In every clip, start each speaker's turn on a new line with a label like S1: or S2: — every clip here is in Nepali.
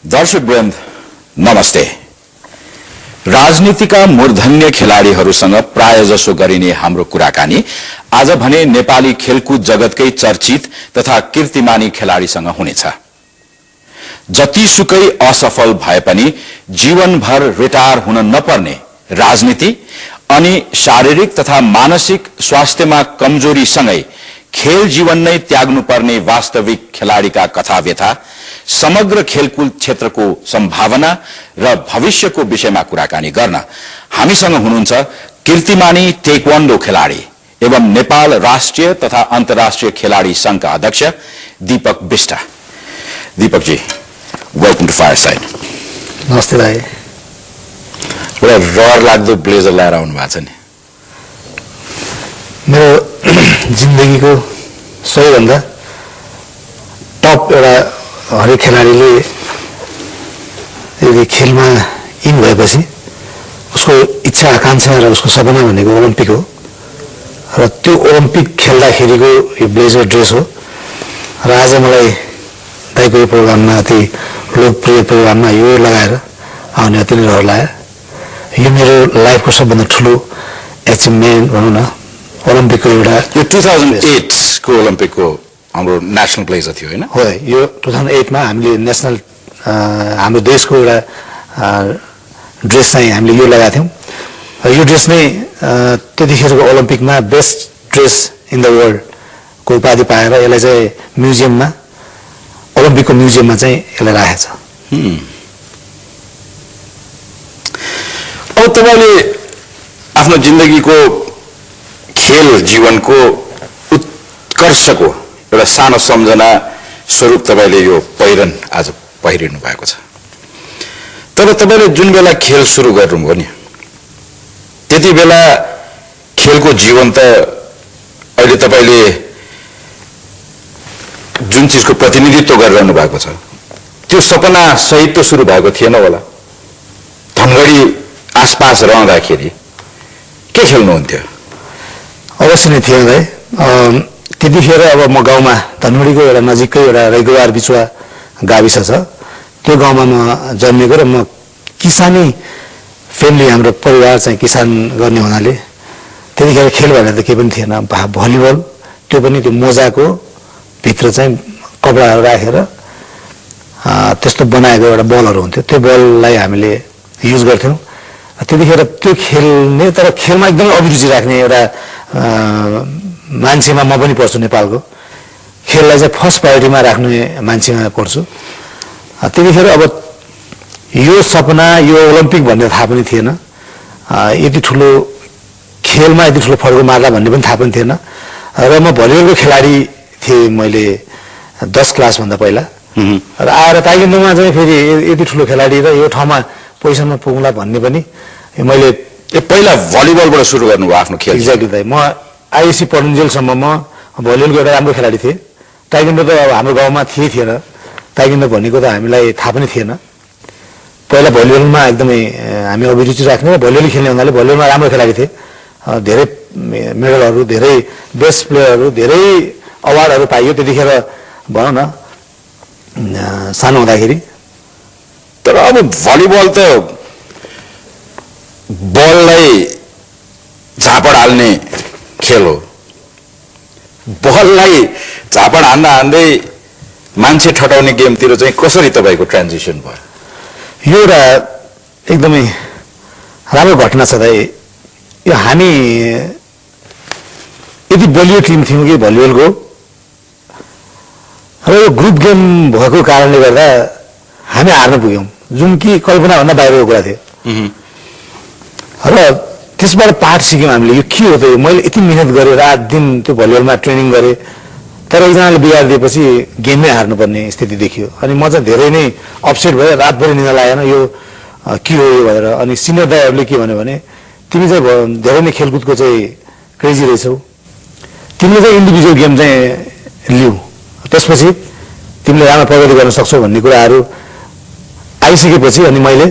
S1: दर्शकवृन्द नमस्ते। राजनीतिका मूर्धन्य खेलाडीहरूसँग प्रायजसो गरिने हाम्रो कुराकानी आज भने नेपाली खेलकुद जगतकै चर्चित तथा कीर्तिमानी खेलाडीसँग हुनेछ। जतिसुकै असफल भए पनि जीवनभर रिटायर हुन नपर्ने राजनीति अनि शारीरिक तथा मानसिक स्वास्थ्यमा कमजोरीसँगै खेल जीवन नै त्याग्नुपर्ने वास्तविक खेलाडीका कथा व्यथा, समग्र खेलकुद क्षेत्रको सम्भावना र भविष्यको विषयमा कुराकानी गर्न हामीसँग हुनुहुन्छ कीर्तिमानी टेक्वान्डो खेलाडी एवं नेपाल राष्ट्रिय तथा अन्तर्राष्ट्रिय खेलाडी संघका अध्यक्ष Deepak Bisht. Deepak ji, welcome to fireside.
S2: नमस्ते भाइ।
S1: बडा रहर लाग्दो ब्लेजर लगाएर आउनु भएको छ नि।
S2: मेरो जिन्दगीको सबैभन्दा टप एउटा हरेक खेलाडीले यदि खेलमा इन भएपछि उसको इच्छा आकांक्षा र उसको सपना भनेको ओलम्पिक हो र त्यो ओलम्पिक खेल्दाखेरिको यो ब्लेजर ड्रेस हो र आज मलाई दाइको यो प्रोग्राममा अति लोकप्रिय प्रोग्राममा यो लगाएर आउने अति नै रहर लाग्यो। यो मेरो लाइफको सबभन्दा ठुलो एचिभमेन्ट भनौँ न। ओलम्पिकको एउटा
S1: यो 2008 को ओलम्पिकको हाम्रो नेशनल प्लेजर थियो हैन?
S2: हो, यो 2008 मा हामीले नेशनल हाम्रो देशको एउटा ड्रेस चाहिँ हामीले यो लगाएको थियौँ। यो ड्रेस नै त्यतिखेरको ओलम्पिकमा best dress in the world को उपाधि पाएर यसलाई चाहिँ म्युजियममा, ओलम्पिकको म्युजियममा चाहिँ यसलाई राखेको छ।
S1: अब तपाईले आफ्नो जिन्दगीको खेल जीवनको उत्कर्षको एउटा सानो सम्झना स्वरूप तपाईले यो पहिरन आज पहिरिनु भएको छ। तर तपाईले जुन बेला खेल सुरु गर्नुभयो नि, त्यति बेला खेलको जीवन त अहिले तपाईले जुन चीजको प्रतिनिधित्व गरिरहनु भएको छ त्यो सपना सहित त सुरु भएको थिएन होला। धनगढी आसपास रहँदाखेरि के खेल्नुहुन्थ्यो?
S2: अवश्य नै थियो भाइ। त्यतिखेर अब म गाउँमा धनगढीको एउटा नजिकै एउटा रैगवार बिचुवा गाविस छ, त्यो गाउँमा म जन्मेको र म किसानी फ्यामिली, हाम्रो परिवार चाहिँ किसान गर्ने हुनाले त्यतिखेर खेल भनेर त केही पनि थिएन। भलिबल, त्यो पनि त्यो मोजाको भित्र चाहिँ कपडाहरू राखेर त्यस्तो बनाएको एउटा बलहरू हुन्थ्यो, त्यो बललाई हामीले युज गर्थ्यौँ। त्यतिखेर त्यो खेल्ने, तर खेलमा एकदमै अभिरुचि राख्ने एउटा मान्छेमा म पनि पर्छु। नेपालको खेललाई चाहिँ फर्स्ट प्रायोरिटीमा राख्ने मान्छेमा पर्छु। त्यतिखेर अब यो सपना, यो ओलम्पिक भन्ने थाहा पनि थिएन। यति ठुलो खेलमा यति ठुलो फड्को मार्ला भन्ने पनि थाहा पनि थिएन। र म भलिबलको खेलाडी थिएँ मैले 10 क्लासभन्दा पहिला। र आएर ताइक्वान्डोमा चाहिँ फेरि यति ठुलो खेलाडी र यो ठाउँमा पोजिसनमा पुग्ला भन्ने पनि मैले
S1: पहिला भलिबलबाट सुरु गर्नुभयो आफ्नो खेल?
S2: एक्ज्याक्टली दाइ। म आइएससी पढुन्जेलसम्म म भलिबलको एउटा राम्रो खेलाडी थिएँ। ताइक्वान्डो त अब हाम्रो गाउँमा थिएन। ताइक्वान्डो भनेको त हामीलाई थाहा पनि थिएन। पहिला भलिबलमा एकदमै हामी अभिरुचि राख्ने, भलिबल खेल्ने हुनाले भलिबलमा राम्रो खेलाडी थिएँ। धेरै मेडलहरू, धेरै बेस्ट प्लेयरहरू, धेरै अवार्डहरू पाइयो त्यतिखेर भनौँ न सानो हुँदाखेरि।
S1: तर अब भलिबल त बललाई झापड हाल्ने खेल हो। बललाई झापड हान्दा हान्दै मान्छे ठटाउने गेमतिर चाहिँ कसरी तपाईको ट्रान्जिसन भयो?
S2: यो एउटा एकदमै राम्रो घटना छ दाइ। यो हामी यति बलियो टिम थियौँ कि भलिबलको, र यो ग्रुप गेम भएको कारणले गर्दा हामी हार्न पुग्यौँ, जुन कि कल्पनाभन्दा बाहिरको कुरा थियो। र त्यसबाट पाठ सिक्यौँ हामीले। यो के हो त? मैले यति मिहिनेत गरेँ, रात दिन त्यो भलिबलमा ट्रेनिङ गरेँ, तर एकजनाले बिगारिदिएपछि गेममै हार्नुपर्ने स्थिति देखियो। अनि म चाहिँ धेरै नै अपसेट भएँ, रातभरि निद्रा लागेन यो के हो यो भनेर। अनि सिनियर दाइहरूले के भन्यो भने, तिमी चाहिँ धेरै नै खेलकुदको चाहिँ क्रेजी रहेछौ, तिमीले चाहिँ इन्डिभिजुअल गेम चाहिँ लिऊ, त्यसपछि तिमीले राम्रो प्रगति गर्न सक्छौ भन्ने कुराहरू आइसकेपछि अनि मैले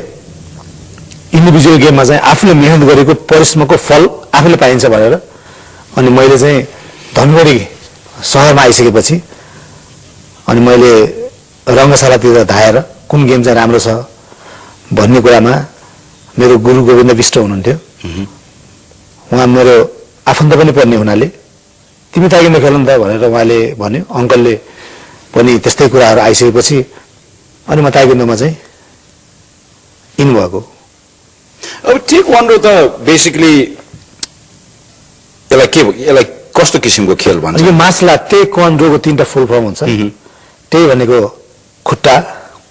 S2: इन्डिभिजुअल गेममा चाहिँ आफूले मेहनत गरेको परिश्रमको फल आफूले पाइन्छ भनेर अनि मैले चाहिँ धनगढी शहरमा आइसकेपछि अनि मैले रङ्गशालातिर धाएर कुन गेम चाहिँ राम्रो छ भन्ने कुरामा मेरो गुरु गोविन्द विष्ट हुनुहुन्थ्यो। उहाँ मेरो आफन्त पनि पर्ने हुनाले तिमी ताइक्वान्डो खेल नि त भनेर उहाँले भन्यो। अङ्कलले पनि त्यस्तै कुराहरू आइसकेपछि अनि म ताइक्वान्डोमा चाहिँ इन भएको।
S1: अब टेक्वान्डो त बेसिकली यसलाई कस्तो किसिमको खेल भन्छ?
S2: यो मार्सल आर्ट टेक्वान्डोको 3टा फुल फर्म हुन्छ। टे भनेको खुट्टा,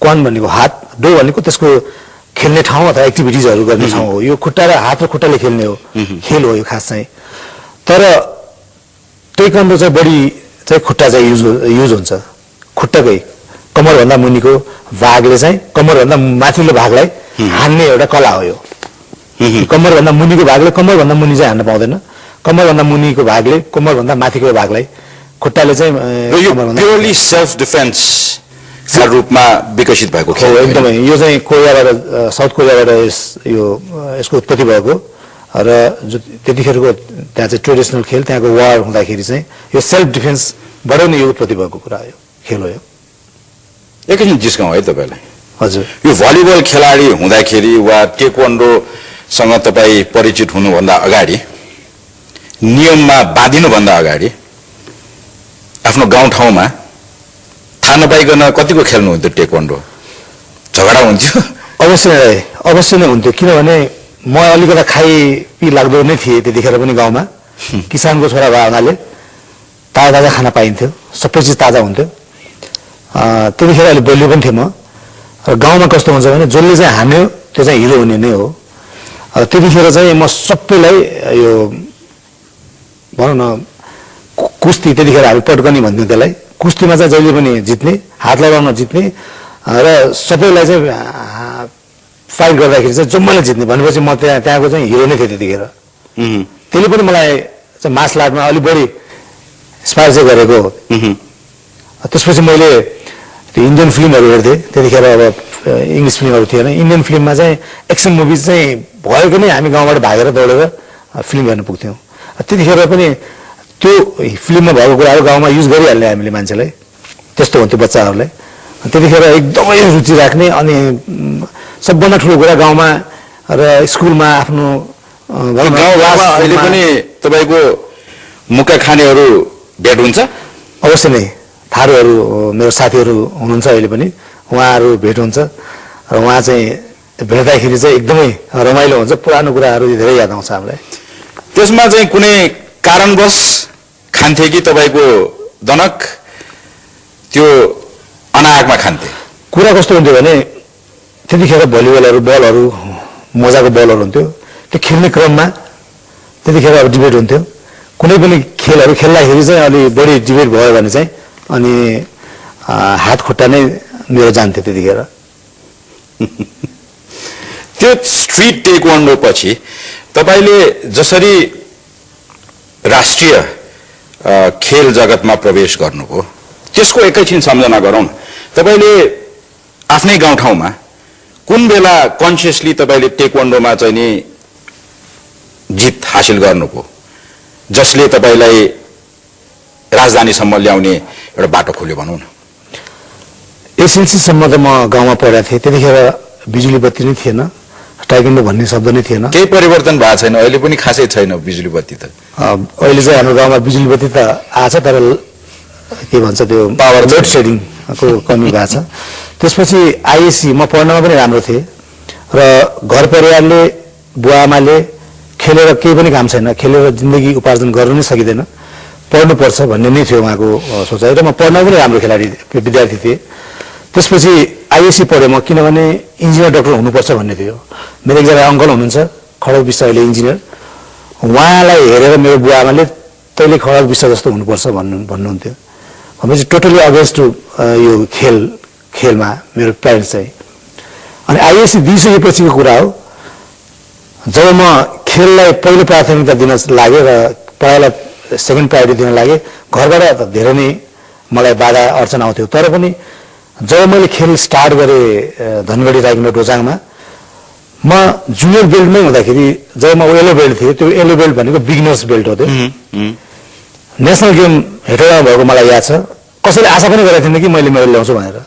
S2: क्वान भनेको हात, डो भनेको त्यसको खेल्ने ठाउँ अथवा एक्टिभिटिजहरू गर्ने ठाउँ हो। यो खुट्टा र हात र खुट्टाले खेल्ने हो खेल हो यो खास चाहिँ। तर टेक्वान्डो चाहिँ बढी चाहिँ खुट्टा चाहिँ युज हुन्छ। खुट्टाकै कम्मरभन्दा मुनिको भागले चाहिँ कम्मरभन्दा माथिल्लो भागलाई हान्ने एउटा कला हो यो। कम्मरभन्दा मुनिको भागले कम्मरभन्दा मुनि चाहिँ हान्न पाउँदैन। कम्मरभन्दा मुनिको भागले कम्मरभन्दा माथिको भागलाई खुट्टाले चाहिँ
S1: प्योरली सेल्फ डिफेन्स का रूपमा विकसित भएको खेल हो।
S2: एकदमै यो चाहिँ कोरियाबाट साउथ कोरियाबाट यसको उत्पत्ति भएको र त्यतिखेरको त्यहाँ चाहिँ ट्रेडिसनल खेल त्यहाँको वार हुँदाखेरि चाहिँ यो सेल्फ डिफेन्सबाट नै यो उत्पत्ति भएको कुरा हो, खेल हो यो।
S1: एकैछिन जिस्काउँ है तपाईँलाई।
S2: हजुर,
S1: यो भलिबल खेलाडी हुँदाखेरि वा टेक्वान्डोसँग तपाईँ परिचित हुनुभन्दा अगाडि नियममा बाँधिनुभन्दा अगाडि आफ्नो गाउँठाउँमा थाहा नपाइकन कतिको खेल्नुहुन्थ्यो टेक्वान्डो? झगडा हुन्थ्यो?
S2: अवश्य नै हुन्थ्यो। किनभने म अलिकता खाइपी लाग्दो नै थिएँ त्यतिखेर पनि गाउँमा। किसानको छोरा भए हुनाले ताजा ताजा खाना पाइन्थ्यो, सबै चिज ताजा हुन्थ्यो। त्यतिखेर अलिक बलियो पनि थिएँ म। र गाउँमा कस्तो हुन्छ भने जसले चाहिँ हान्यो त्यो चाहिँ हिरो हुने नै हो। त्यतिखेर चाहिँ म सबैलाई यो भनौँ न कुस्ती, त्यतिखेर हामी पटकनी भन्थ्यौँ त्यसलाई। कुस्तीमा चाहिँ जहिले पनि जित्ने, हात लगाउन जित्ने र सबैलाई चाहिँ फाइट गर्दाखेरि चाहिँ जम्माले जित्ने भनेपछि म त्यहाँको चाहिँ हिरो नै थिएँ त्यतिखेर। त्यसले पनि मलाई चाहिँ मार्सल आर्टमा अलिक बढी इन्सपायर चाहिँ गरेको। त्यसपछि मैले त्यो इन्डियन फिल्महरू हेर्थेँ। त्यतिखेर अब इङ्ग्लिस फिल्महरू थिएन। इन्डियन फिल्ममा चाहिँ एक्सन मुभिज चाहिँ भएको नै हामी गाउँबाट भागेर दौडेर फिल्म हेर्न पुग्थ्यौँ। त्यतिखेर पनि त्यो फिल्ममा भएको कुराहरू गाउँमा युज गरिहाल्ने हामीले मान्छेलाई, त्यस्तो हुन्थ्यो बच्चाहरूलाई। त्यतिखेर एकदमै रुचि राख्ने अनि सबभन्दा ठुलो कुरा गाउँमा र स्कुलमा आफ्नो
S1: अहिले पनि तपाईँको मुक्का खानेहरू भेट हुन्छ?
S2: अवश्य नै। थारूहरू मेरो साथीहरू हुनुहुन्छ अहिले पनि, उहाँहरू भेट हुन्छ र उहाँ चाहिँ भेट्दाखेरि चाहिँ एकदमै रमाइलो हुन्छ। पुरानो कुराहरू धेरै याद आउँछ हामीलाई।
S1: त्यसमा चाहिँ कुनै कारणवश खान्थे कि तपाईँको दनक त्यो अनाहकमा खान्थे?
S2: कुरा कस्तो हुन्थ्यो भने त्यतिखेर भलिबलहरू, बलहरू, मजाको बलहरू हुन्थ्यो। त्यो खेल्ने क्रममा त्यतिखेर अब डिबेट हुन्थ्यो। कुनै पनि खेलहरू खेल्दाखेरि चाहिँ अलि बढी डिबेट भयो भने चाहिँ अनि हात खुट्टा नै मेरो जान्थ्यो त्यतिखेर।
S1: त्यो स्ट्रिट टेक्वान्डो पछि तपाईँले जसरी राष्ट्रिय खेल जगतमा प्रवेश गर्नुभयो त्यसको एकैछिन सम्झना गरौँ। तपाईँले आफ्नै गाउँठाउँमा कुन बेला कन्सियसली तपाईँले टेक्वान्डोमा चाहिँ नि जित हासिल गर्नुभयो जसले तपाईँलाई राजधानीसम्म ल्याउने एउटा बाटो खोल्यो भनौँ न?
S2: एसएलसीसम्म त म गाउँमा पढेको थिएँ। त्यतिखेर बिजुली बत्ती नै थिएन, टाइक्वान्डो भन्ने शब्द नै थिएन।
S1: केही परिवर्तन भएको छैन? अहिले पनि खासै छैन बिजुली बत्ती त।
S2: अहिले चाहिँ हाम्रो गाउँमा बिजुली बत्ती त आछ, तर के भन्छ त्यो पावर लोड सेडिङको कमी भएको छ। त्यसपछि आइएससी म पढ्नमा पनि राम्रो थिएँ र घर परिवारले, बुवा आमाले खेलेर केही पनि काम छैन, खेलेर जिन्दगी उपार्जन गर्न नै सकिँदैन, पढ्नुपर्छ भन्ने नै थियो उहाँको सोचाइ। र म पढ्नमा पनि राम्रो विद्यार्थी थिएँ। त्यसपछि आइएससी पढेँ म, किनभने इन्जिनियर डक्टर हुनुपर्छ भन्ने थियो। मेरो एकजना अङ्कल हुनुहुन्छ खडग विश्व अहिले इन्जिनियर, उहाँलाई हेरेर मेरो बुवा आमाले तैँले खडग विश्व जस्तो हुनुपर्छ भन्नुहुन्थ्यो। भनेपछि टोटली अगेन्स्ट टु यो खेलमा मेरो प्यारेन्ट्स चाहिँ। अनि आइएससी दिइसकेपछिको कुरा हो, जब म खेललाई पहिलो प्राथमिकता दिन लागेँ र पढाइलाई सेकेन्ड प्रायोरिटी दिन लागेँ, घरबाट धेरै नै मलाई बाधा अर्चना आउँथ्यो। तर पनि जब मैले खेल स्टार्ट गरेँ धनगढी टाइक्वान्डो डोजाङमा, म जुनियर बेल्टमै हुँदाखेरि जब म येलो बेल्ट थिएँ, त्यो येलो बेल्ट भनेको बिगिनर्स बेल्ट हो। त्यो नेसनल गेम हेटेरमा भएको मलाई याद छ। कसैले आशा पनि गरेको थिएन कि मैले मेडल ल्याउँछु भनेर।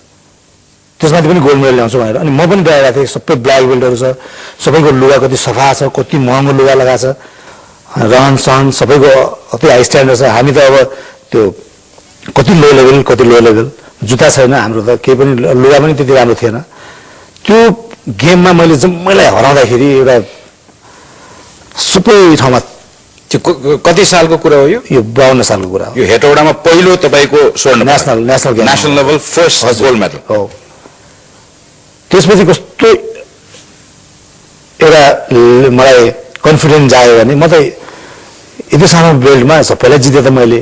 S2: त्यसमाथि पनि गोल्ड मेडल ल्याउँछु भनेर अनि म पनि डराएको थिएँ सबै ब्ल्याक बेल्टहरू छ सबैको लुगा कति सफा छ कति महँगो लुगा लगाएको छ रहन सहन सबैको कति हाई स्ट्यान्डर्ड छ हामी त अब त्यो कति लो लेभल जुत्ता छैन हाम्रो त केही पनि लुगा पनि त्यति राम्रो थिएन त्यो गेममा मैले जम्मैलाई हराउँदाखेरि एउटा सबै ठाउँमा
S1: त्यो कति सालको कुरा हो
S2: यो 52 सालको कुरा हो
S1: यो हेटौडामा पहिलो तपाईको स्वर्ण
S2: national game
S1: national level first gold medal
S2: हो त्यसपछि कस्तो एउटा मलाई कन्फिडेन्स जायो भने म त यति सानो बेल्टमा सबैलाई जिते त मैले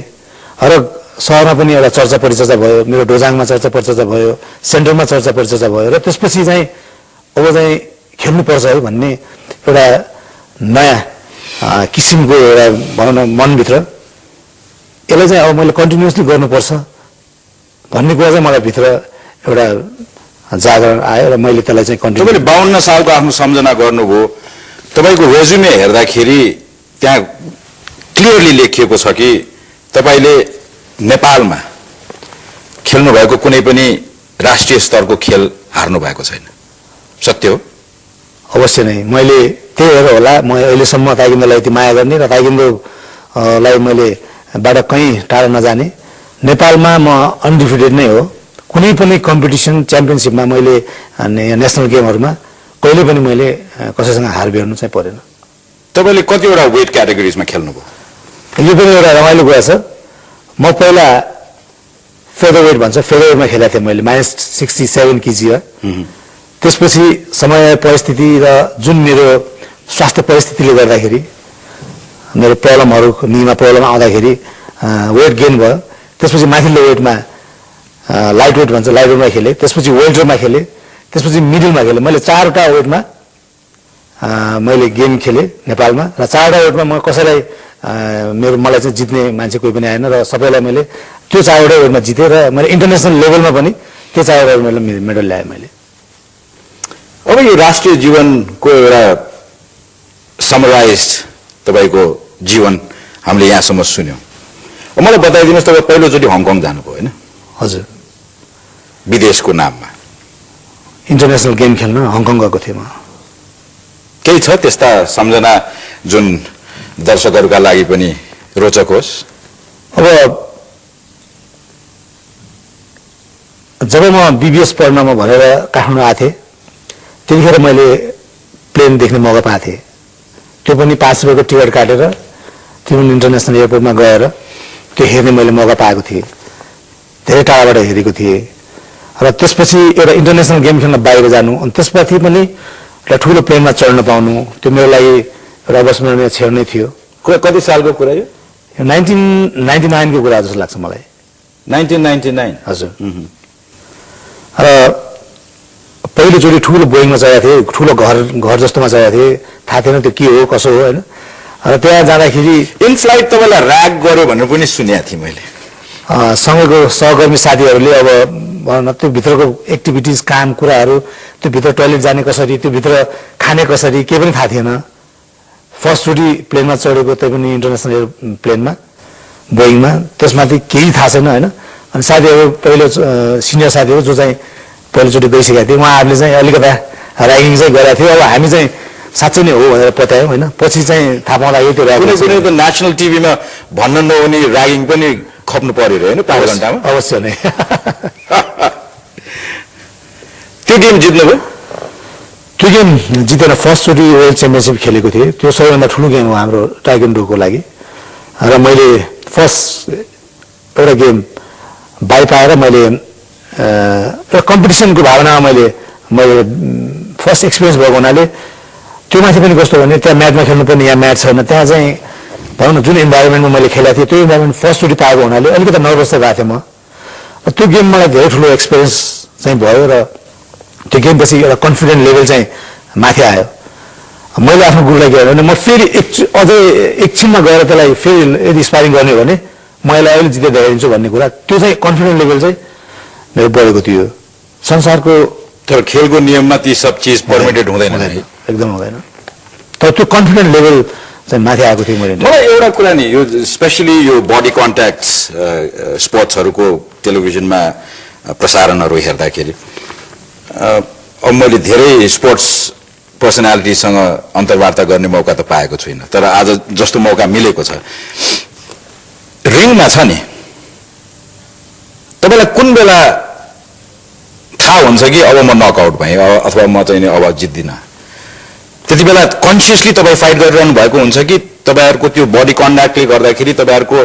S2: र सहरमा पनि एउटा चर्चा परिचर्चा भयो मेरो डोजाङमा चर्चा परिचर्चा भयो सेन्टरमा चर्चा परिचर्चा भयो र त्यसपछि चाहिँ अब चाहिँ खेल्नुपर्छ है भन्ने एउटा नयाँ किसिमको एउटा भनौँ न मनभित्र यसलाई चाहिँ अब मैले कन्टिन्युसली गर्नुपर्छ भन्ने कुरा चाहिँ मलाई भित्र एउटा जागरण आयो र मैले त्यसलाई चाहिँ कन्टिन्यू
S1: तपाईले 52 सालको आफ्नो सम्झना गर्नुभयो तपाईको रेज्युमे हेर्दाखेरि त्यहाँ क्लियरली लेखिएको छ कि तपाईले नेपालमा खेल्नु भएको कुनै पनि राष्ट्रिय स्तरको खेल हार्नु भएको छैन सत्य हो
S2: अवश्य नै मैले त्यही भएर होला म अहिलेसम्म ताइक्वान्डोलाई यति माया गर्ने र ताइक्वान्डोलाई मैले बाट कहीँ टाढा नजाने नेपालमा म अनडिफिटेड नै हो कुनै पनि कम्पिटिसन च्याम्पियनसिपमा मैले नेसनल गेमहरुमा कहिले पनि मैले कसैसँग हार बेहोर्नु चाहिँ परेन
S1: तपाईले कतिवटा वेट क्याटेगोरीजमा खेल्नुभयो
S2: यो पनि एउटा रमाइलो कुरा छ म पहिला फेदरवेट भन्छ फेदरवेटमा खेलेको थिएँ मैले -67 केजी हो त्यसपछि समय परिस्थिति र जुन मेरो स्वास्थ्य परिस्थितिले गर्दाखेरि मेरो प्रब्लमहरु निमा प्रब्लम आउँदाखेरि वेट गेन भयो त्यसपछि माथिल्लो वेटमा लाइट वेट भन्छ लाइट वेटमा खेले त्यसपछि वेल्टरमा खेले त्यसपछि मिडलमा खेले मैले 4 वटा वेटमा मैले गेम खेले नेपालमा र 4 वटा वेटमा म कसैलाई मलाई चाहिँ जित्ने मान्छे कोही पनि आएन र सबैलाई मैले त्यो 4 वटा वेटमा जिते र मैले इन्टरनेशनल लेभलमा पनि त्यो 4 वटा वेटमा मेडल ल्याए मैले
S1: अब यो राष्ट्रिय जीवनको एउटा समराइज्ड तपाईको जीवन हामीले यहाँसम्म सुन्यौं मलाई बताइदिनुस् तपाईँ पहिलोचोटि हङकङ जानुभयो हैन
S2: हजुर
S1: विदेशको नाममा
S2: इन्टरनेशनल गेम खेल्न हङकङ गएको थिएँ म
S1: केही छ त्यस्ता सम्झना जुन दर्शकहरुका लागि पनि रोचक होस्
S2: अब जब म बीबीएस पढ्नमा भनेर काठमाडौँ आएको थिएँ त्यतिखेर मैले प्लेन देख्ने मौका पाएको थिएँ त्यो पनि 5 रुपैयाँको टिकट काटेर त्रिभुवन इन्टरनेशनल एयरपोर्टमा गएर त्यो हेर्ने मैले मौका पाएको थिएँ धेरै टाढाबाट हेरेको थिएँ र त्यसपछि एउटा इन्टरनेशनल गेम खेल्न बाहिर जानु अनि त्यसपछि पनि एउटा ठूलो प्लेनमा चढ्न पाउनु त्यो मेरो लागि एउटा अविस्मरणीय क्षण नै थियो
S1: कति सालको कुरा यो
S2: 1999 को कुरा जस्तो लाग्छ मलाई
S1: 1999
S2: हजुर र पहिलोचोटि ठूलो बोइङमा चढेको थिएँ ठूलो घर जस्तोमा चढेको थिएँ थाहा थिएन त्यो के हो कसो हो हैन र त्यहाँ जाँदाखेरि
S1: इन फ्लाइट तपाईलाई र्याग गर्यो भनेर पनि सुनेको थिएँ मैले
S2: सँगैको सहकर्मी साथीहरूले अब भन्न त्यो भित्रको एक्टिभिटिज काम कुराहरू त्यो भित्र टोयलेट जाने कसरी त्यो भित्र खाने कसरी के पनि थाहा थिएन फर्स्ट चोटि प्लेनमा चढेको त्यही पनि इन्टरनेशनल प्लेनमा बोइङमा त्यसमाथि केही थाहा छैन हैन अनि साथीहरू पहिलो सिनियर साथीहरू जो चाहिँ पहिलोचोटि गइसकेका थिए उहाँहरूले चाहिँ अलिकता र्यागिङ चाहिँ गरेका थियो अब हामी चाहिँ साँच्चै नै हो भनेर पत्यायौं हैन पछि चाहिँ थाहा पाउँदा यो त्यो
S1: कुनै कुनै त नेशनल टिभीमा भन्न नहुने र्यागिङ पनि खप्नु पर्यो हैन 5 घण्टामा
S2: अवश्य नै
S1: त्यो गेम जित्नुभयो
S2: त्यो गेम जितेर फर्स्ट चोटि वर्ल्ड च्याम्पियनशिप खेलेको थिएँ त्यो सबैभन्दा ठुलो गेम हो हाम्रो ताइक्वान्डोको लागि र मैले फर्स्ट एउटा गेम बाइ पाएर मैले एउटा कम्पिटिसनको भावनामा मैले फर्स्ट एक्सपिरियन्स भएको हुनाले त्यो माथि पनि कस्तो भने त्यहाँ म्याचमा खेल्नुपर्ने यहाँ म्याच छैन त्यहाँ चाहिँ भनौँ न जुन इन्भाइरोमेन्टमा मैले खेलेको थिएँ त्यो इन्भाइरोमेन्ट फर्स्ट चोटि पाएको हुनाले अलिकति नर्भस चाहिँ भएको थिएँ म र त्यो गेम मलाई धेरै ठुलो एक्सपिरियन्स चाहिँ भयो र त्यो गेमपछि एउटा कन्फिडेन्ट लेभल चाहिँ माथि आयो मैले आफ्नो गुरुलाई के भने म फेरि अझै एकछिनमा गएर त्यसलाई फेरि यदि स्पारिङ गर्ने हो भने म यसलाई अहिले जिते देखाइदिन्छु भन्ने कुरा त्यो चाहिँ कन्फिडेन्ट लेभल चाहिँ मेरो बढेको थियो संसारको
S1: तर खेलको नियममा ती सब चीज परमिटेड हुँदैन
S2: एकदम हुँदैन तर त्यो कन्फिडेन्ट लेभल चाहिँ माथि आएको थियो मैले
S1: मलाई एउटा कुरा नि यो स्पेशली यो बडी कन्ट्याक्ट स्पोर्ट्सहरुको टेलिभिजनमा प्रसारणहरु हेर्दाखेरि अब मैले धेरै स्पोर्ट्स पर्सनालिटीसँग अन्तर्वार्ता गर्ने मौका त पाएको छुइनँ, तर आज जस्तो मौका मिलेको छ, रिङमा छ नि तपाईँलाई कुन बेला थाहा हुन्छ कि अब म नकआउट भएँ अथवा म चाहिँ अब जित्दिनँ? त्यति बेला कन्सियसली तपाईँ फाइट गरिरहनु भएको हुन्छ कि तपाईँहरूको त्यो बडी कन्ट्याक्टले गर्दाखेरि तपाईँहरूको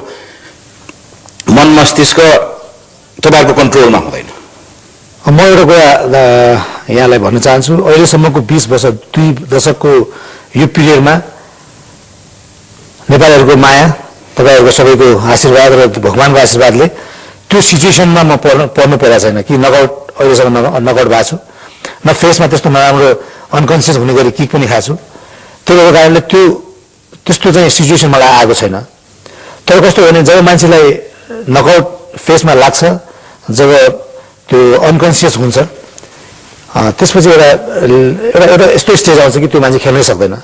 S1: मन मस्तिष्क तपाईँहरूको कन्ट्रोलमा हुँदैन?
S2: म एउटा कुरा यहाँलाई भन्न चाहन्छु, अहिलेसम्मको 20 वर्ष 2 दशकको यो पिरियडमा नेपालीहरूको माया, तपाईँहरूको सबैको आशीर्वाद र भगवानको आशीर्वादले त्यो सिचुएसनमा म पर्नु परेको छैन कि नकआउट अहिलेसम्म नकआउट भएको छु, न फेसमा त्यस्तो नराम्रो अनकन्सियस हुने गरी किक पनि खाएको छु। त्यो भएको कारणले त्यस्तो चाहिँ सिचुएसन मलाई आएको छैन। तर कस्तो हो भने जब मान्छेलाई नकआउट फेसमा लाग्छ, जब त्यो अनकन्सियस हुन्छ, त्यसपछि एउटा यस्तो स्टेज आउँछ कि त्यो मान्छे खेल्नै सक्दैन।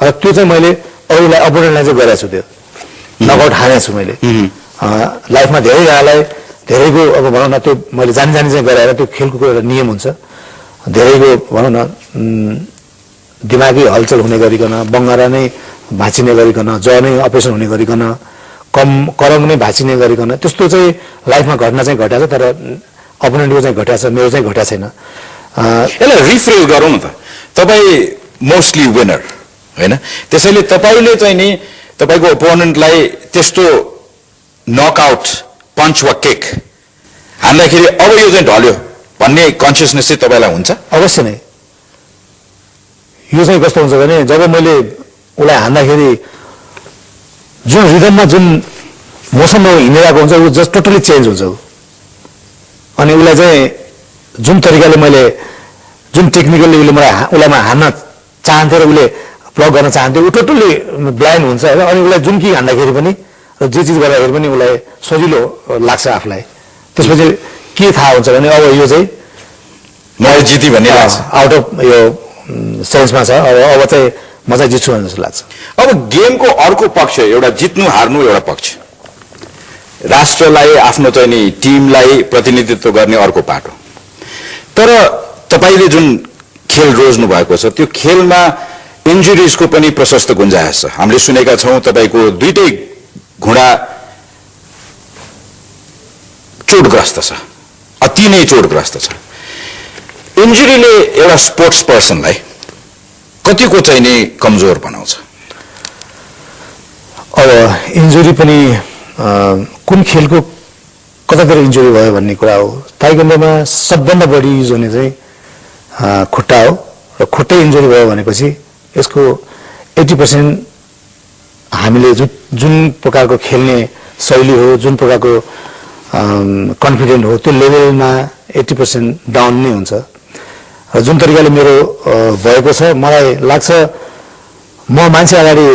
S2: र त्यो चाहिँ मैले अरूलाई अपोनेन्टलाई चाहिँ गरेको छु, त्यो नकआउट हानेको छु मैले लाइफमा। धेरैजनालाई धेरैको अब भनौँ न त्यो मैले जानी चाहिँ गराएर, त्यो खेलको एउटा नियम हुन्छ, धेरैको भनौँ न दिमागी हलचल हुने गरिकन, बङ्गारा नै भाँचिने गरिकन, ज नै अपरेसन हुने गरिकन, करङ नै भाँचिने गरिकन, त्यस्तो चाहिँ लाइफमा घटना चाहिँ घटाएको छ। तर अपोनेन्टको चाहिँ घटाएको छ, मेरो चाहिँ घटाएको छैन।
S1: यसलाई रिफ्रेस गरौँ न त, तपाईँ मोस्टली विनर होइन, त्यसैले तपाईँले चाहिँ नि तपाईँको ओपोनेन्टलाई त्यस्तो नकआउट पञ्च वा किक हान्दाखेरि अब यो चाहिँ ढल्यो भन्ने कन्सियसनेस चाहिँ तपाईँलाई हुन्छ?
S2: अवश्य नै। यो चाहिँ कस्तो हुन्छ भने जब मैले उसलाई हान्दाखेरि जुन रिदममा जुन मोसनमा हिँडिरहेको हुन्छ, ऊ जस्ट टोटली चेन्ज हुन्छ। अनि उसलाई चाहिँ जुन तरिकाले मैले जुन टेक्निकली उसलाई हान्न चाहन्थेँ र उसले ब्लक गर्न चाहन्थ्यो, ऊ टोटली ब्लाइन्ड हुन्छ होइन। अनि उसलाई जुन कि हान्दाखेरि पनि र जे चिज गर्दाखेरि पनि उसलाई सजिलो लाग्छ आफूलाई। त्यसपछि के थाहा हुन्छ भने अब यो चाहिँ
S1: मैले जितेँ भन्ने लाग्छ,
S2: आउट अफ यो सेन्समा छ, अब चाहिँ म चाहिँ जित्छु भन्ने जस्तो लाग्छ।
S1: अब गेमको अर्को पक्ष, एउटा जित्नु हार्नु एउटा पक्ष, राष्ट्रलाई आफ्नो चाहिँ नि टिमलाई प्रतिनिधित्व गर्ने अर्को पाटो। तर तपाईँले जुन खेल रोज्नु भएको छ, त्यो खेलमा इन्जुरिजको पनि प्रशस्त गुन्जाइस छ। हामीले सुनेका छौँ तपाईँको दुईटै घुँडा चोटग्रस्त छ, अति नै चोटग्रस्त छ। इन्जुरीले एउटा स्पोर्ट्स पर्सनलाई कतिको चाहिँ नि कमजोर बनाउँछ?
S2: अब इन्जुरी पनि कुन खेलको कतातिर इन्जुरी भयो भन्ने कुरा हो। ताइक्वान्डोमा सबभन्दा बढी युज हुने चाहिँ खुट्टा हो, र खुट्टै इन्जुरी भयो भनेपछि यसको 80% हामीले जुन प्रकारको खेल्ने शैली हो, जुन प्रकारको कन्फिडेन्ट हो, त्यो लेभलमा 80% डाउन नै हुन्छ। र जुन तरिकाले मेरो भएको छ, मलाई लाग्छ म मान्छे अगाडि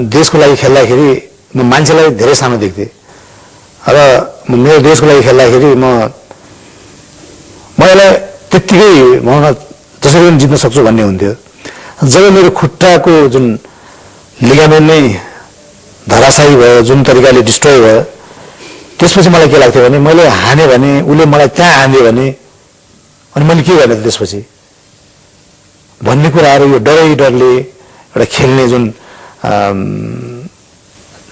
S2: देशको लागि खेल्दाखेरि म मान्छेलाई धेरै सानो देख्थेँ, र मेरो देशको लागि खेल्दाखेरि म यसलाई त्यत्तिकै भनौँ न जसरी पनि जित्न सक्छु भन्ने हुन्थ्यो। जब मेरो खुट्टाको जुन लिगामेन्ट नै धराशायी भयो, जुन तरिकाले डिस्ट्रोय भयो, त्यसपछि मलाई के लाग्थ्यो भने मैले हाने भने उसले मलाई त्यहाँ हान्दियो भने अनि मैले के गर्ने त्यसपछि भन्ने कुराहरू, यो डरले एउटा खेल्ने जुन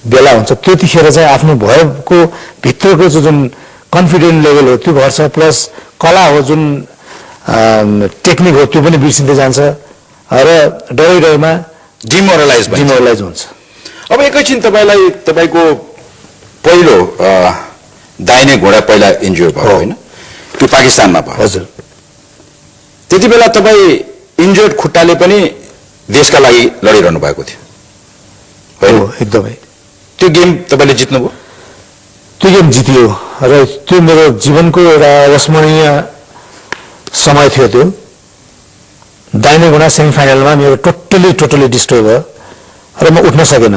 S2: बेला हुन्छ, त्यतिखेर चाहिँ आफ्नो भएको भित्रको जुन कन्फिडेन्ट लेभल हो त्यो घट्छ, प्लस कला हो, जुन टेक्निक हो, त्यो पनि बिर्सिँदै जान्छ र डरमा डिमोरलाइज हुन्छ।
S1: अब एकैछिन तपाईँको पहिलो दाहिने घुँडा पहिला इन्जुर भयो होइन, त्यो पाकिस्तानमा भयो।
S2: हजुर,
S1: त्यति बेला तपाईँ इन्जुर्ड खुट्टाले पनि देशका लागि लडिरहनु भएको थियो होइन?
S2: एकदमै।
S1: त्यो गेम तपाईँले जित्नुभयो?
S2: त्यो गेम जितियो र त्यो मेरो जीवनको एउटा अविस्मरणीय समय थियो। त्यो दाहिने घुँडा सेमिफाइनलमा मेरो टोटली डिस्ट्रोय भयो र म उठ्न सकेन।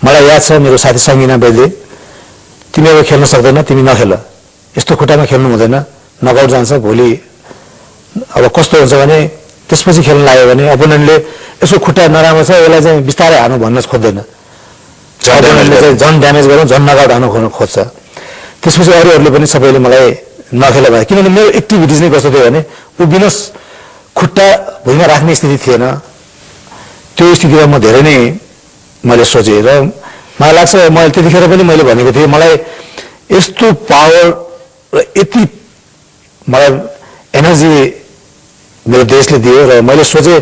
S2: मलाई याद छ मेरो साथी सङ्गिना बैले, तिमी अब खेल्न सक्दैन, तिमी नखेल, यस्तो खुट्टामा खेल्नु हुँदैन, नकआउट जान्छ भोलि। अब कस्तो हुन्छ भने त्यसपछि खेल्न लाग्यो भने अपोनेन्टले यसको खुट्टा नराम्रो छ, यसलाई चाहिँ बिस्तारै हार्नु भन्न खोज्दैन, अपोनेन्टले चाहिँ झन् ड्यामेज गरौँ, झन् नकआउट हार्नु खोज्छ। त्यसपछि अरूहरूले पनि सबैले मलाई नखेला भने, किनभने मेरो एक्टिभिटिज नै कस्तो थियो भने उभिन खुट्टा भुइँमा राख्ने स्थिति थिएन। त्यो स्थितिमा म धेरै नै मैले सोचेँ र मलाई लाग्छ मैले त्यतिखेर पनि मैले भनेको थिएँ मलाई यस्तो पावर र यति मलाई एनर्जी मेरो देशले दियो र मैले सोचेँ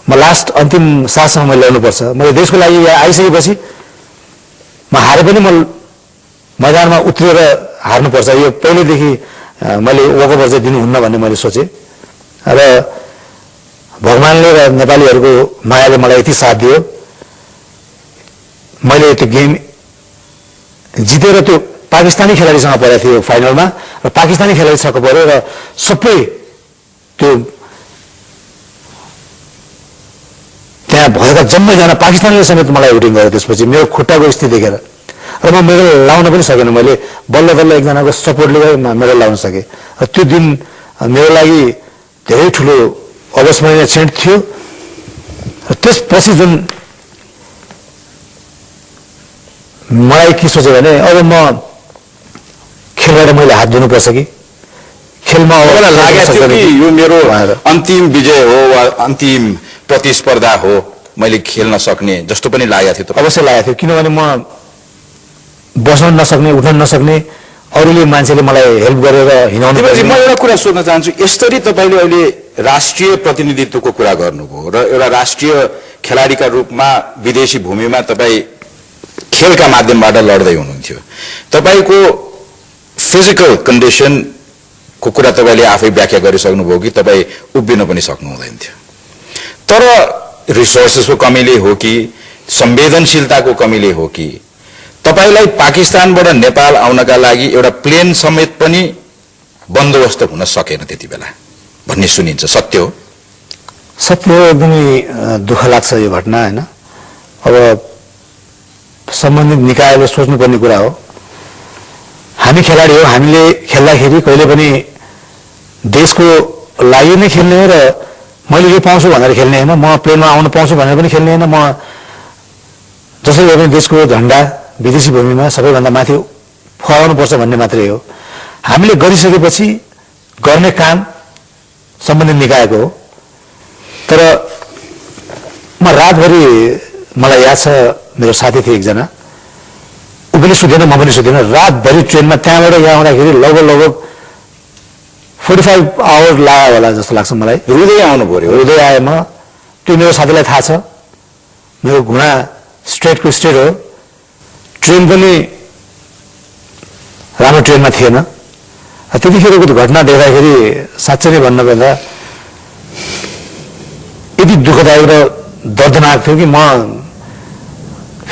S2: म लास्ट अन्तिम साससम्म मैले ल्याउनुपर्छ। मैले देशको लागि यहाँ आइसकेपछि म हारे पनि म मैदानमा उत्रिएर हार्नुपर्छ, यो पहिलेदेखि मैले वकओभर चाहिँ दिनुहुन्न भन्ने मैले सोचेँ र भगवानले र नेपालीहरूको मायाले मलाई यति साथ दियो। मैले त्यो गेम जितेर त्यो पाकिस्तानी खेलाडीसँग परेको थियो फाइनलमा र पाकिस्तानी खेलाडीसँग पऱ्यो र सबै त्यो त्यहाँ भएका जम्मैजना पाकिस्तानीले समेत मलाई आउटिङ गर्यो। त्यसपछि मेरो खुट्टाको स्थिति देखेर र म मेडल लाउन पनि सकेन। मैले बल्ल बल्ल एकजनाको सपोर्टले गर्दा मेडल लाउन सकेँ र त्यो दिन मेरो लागि धेरै ठुलो अविस्मरणीय क्षण थियो। र त्यसपछि जुन मलाई के सोचेँ भने अब म खेलबाट मैले हात धुनुपर्छ कि खेलमा
S1: लागेको थियो कि यो मेरो अन्तिम विजय हो वा अन्तिम प्रतिस्पर्धा हो, मैले खेल्न सक्ने जस्तो पनि लागेको थियो।
S2: अवश्य लागेको थियो, किनभने म बस्न नसक्ने उठ्न नसक्ने, अरूले मान्छेले मलाई हेल्प गरेर हिँडाउनु।
S1: म एउटा कुरा सोध्न चाहन्छु, यसरी तपाईँले अहिले राष्ट्रिय प्रतिनिधित्वको कुरा गर्नुभयो र एउटा राष्ट्रिय खेलाडीका रूपमा विदेशी भूमिमा तपाईँ खेलका माध्यमबाट लड्दै हुनुहुन्थ्यो। तपाईँको फिजिकल कन्डिसनको कुरा तपाईँले आफै व्याख्या गरिसक्नुभयो कि तपाईँ उभिन पनि सक्नु हुँदैन थियो, तर रिसोर्सेसको कमीले हो कि संवेदनशीलताको कमीले हो कि तपाईलाई पाकिस्तानबाट नेपाल आउनका लागि एउटा प्लेन समेत पनि बन्दोबस्त हुन सकेन त्यति बेला भन्ने सुनिन्छ, सत्य हो?
S2: सत्य हो, एकदमै दुःख लाग्छ यो घटना हैन। अब सम्बन्धित निकायले सोच्नुपर्ने कुरा हो। हामी खेलाडी हो, हामीले खेल्दाखेरि कहिले पनि देशको लागि नै खेल्ने हो र मैले यो पाउँछु भनेर खेल्ने हैन, म प्लेनमा आउन पाउँछु भनेर पनि खेल्ने हैन। म जसरी पनि देशको झण्डा विदेशी भूमिमा सबैभन्दा माथि फहराउनु पर्छ भन्ने मात्रै हो। हामीले गरिसकेपछि गर्ने काम सम्बन्धित निकायको हो। तर म रातभरि, मलाई याद छ मेरो साथी थियो एकजना, ऊ पनि सुतेन म पनि सुतेन, रातभरि ट्रेनमा त्यहाँबाट यहाँ आउँदाखेरि लगभग 45 आवर लाग्यो होला जस्तो लाग्छ मलाई।
S1: रुँदै आउनु पर्यो?
S2: रुँदै आएँ म। त्यो मेरो साथीलाई थाहा छ, मेरो घुँडा स्ट्रेटको स्ट्रेट हो, ट्रेन पनि राम्रो ट्रेनमा थिएन। त्यतिखेरको घटना देख्दाखेरि साँच्चै नै भन्नुपर्दा यति दुःखदायक र दर्दनाक थियो कि म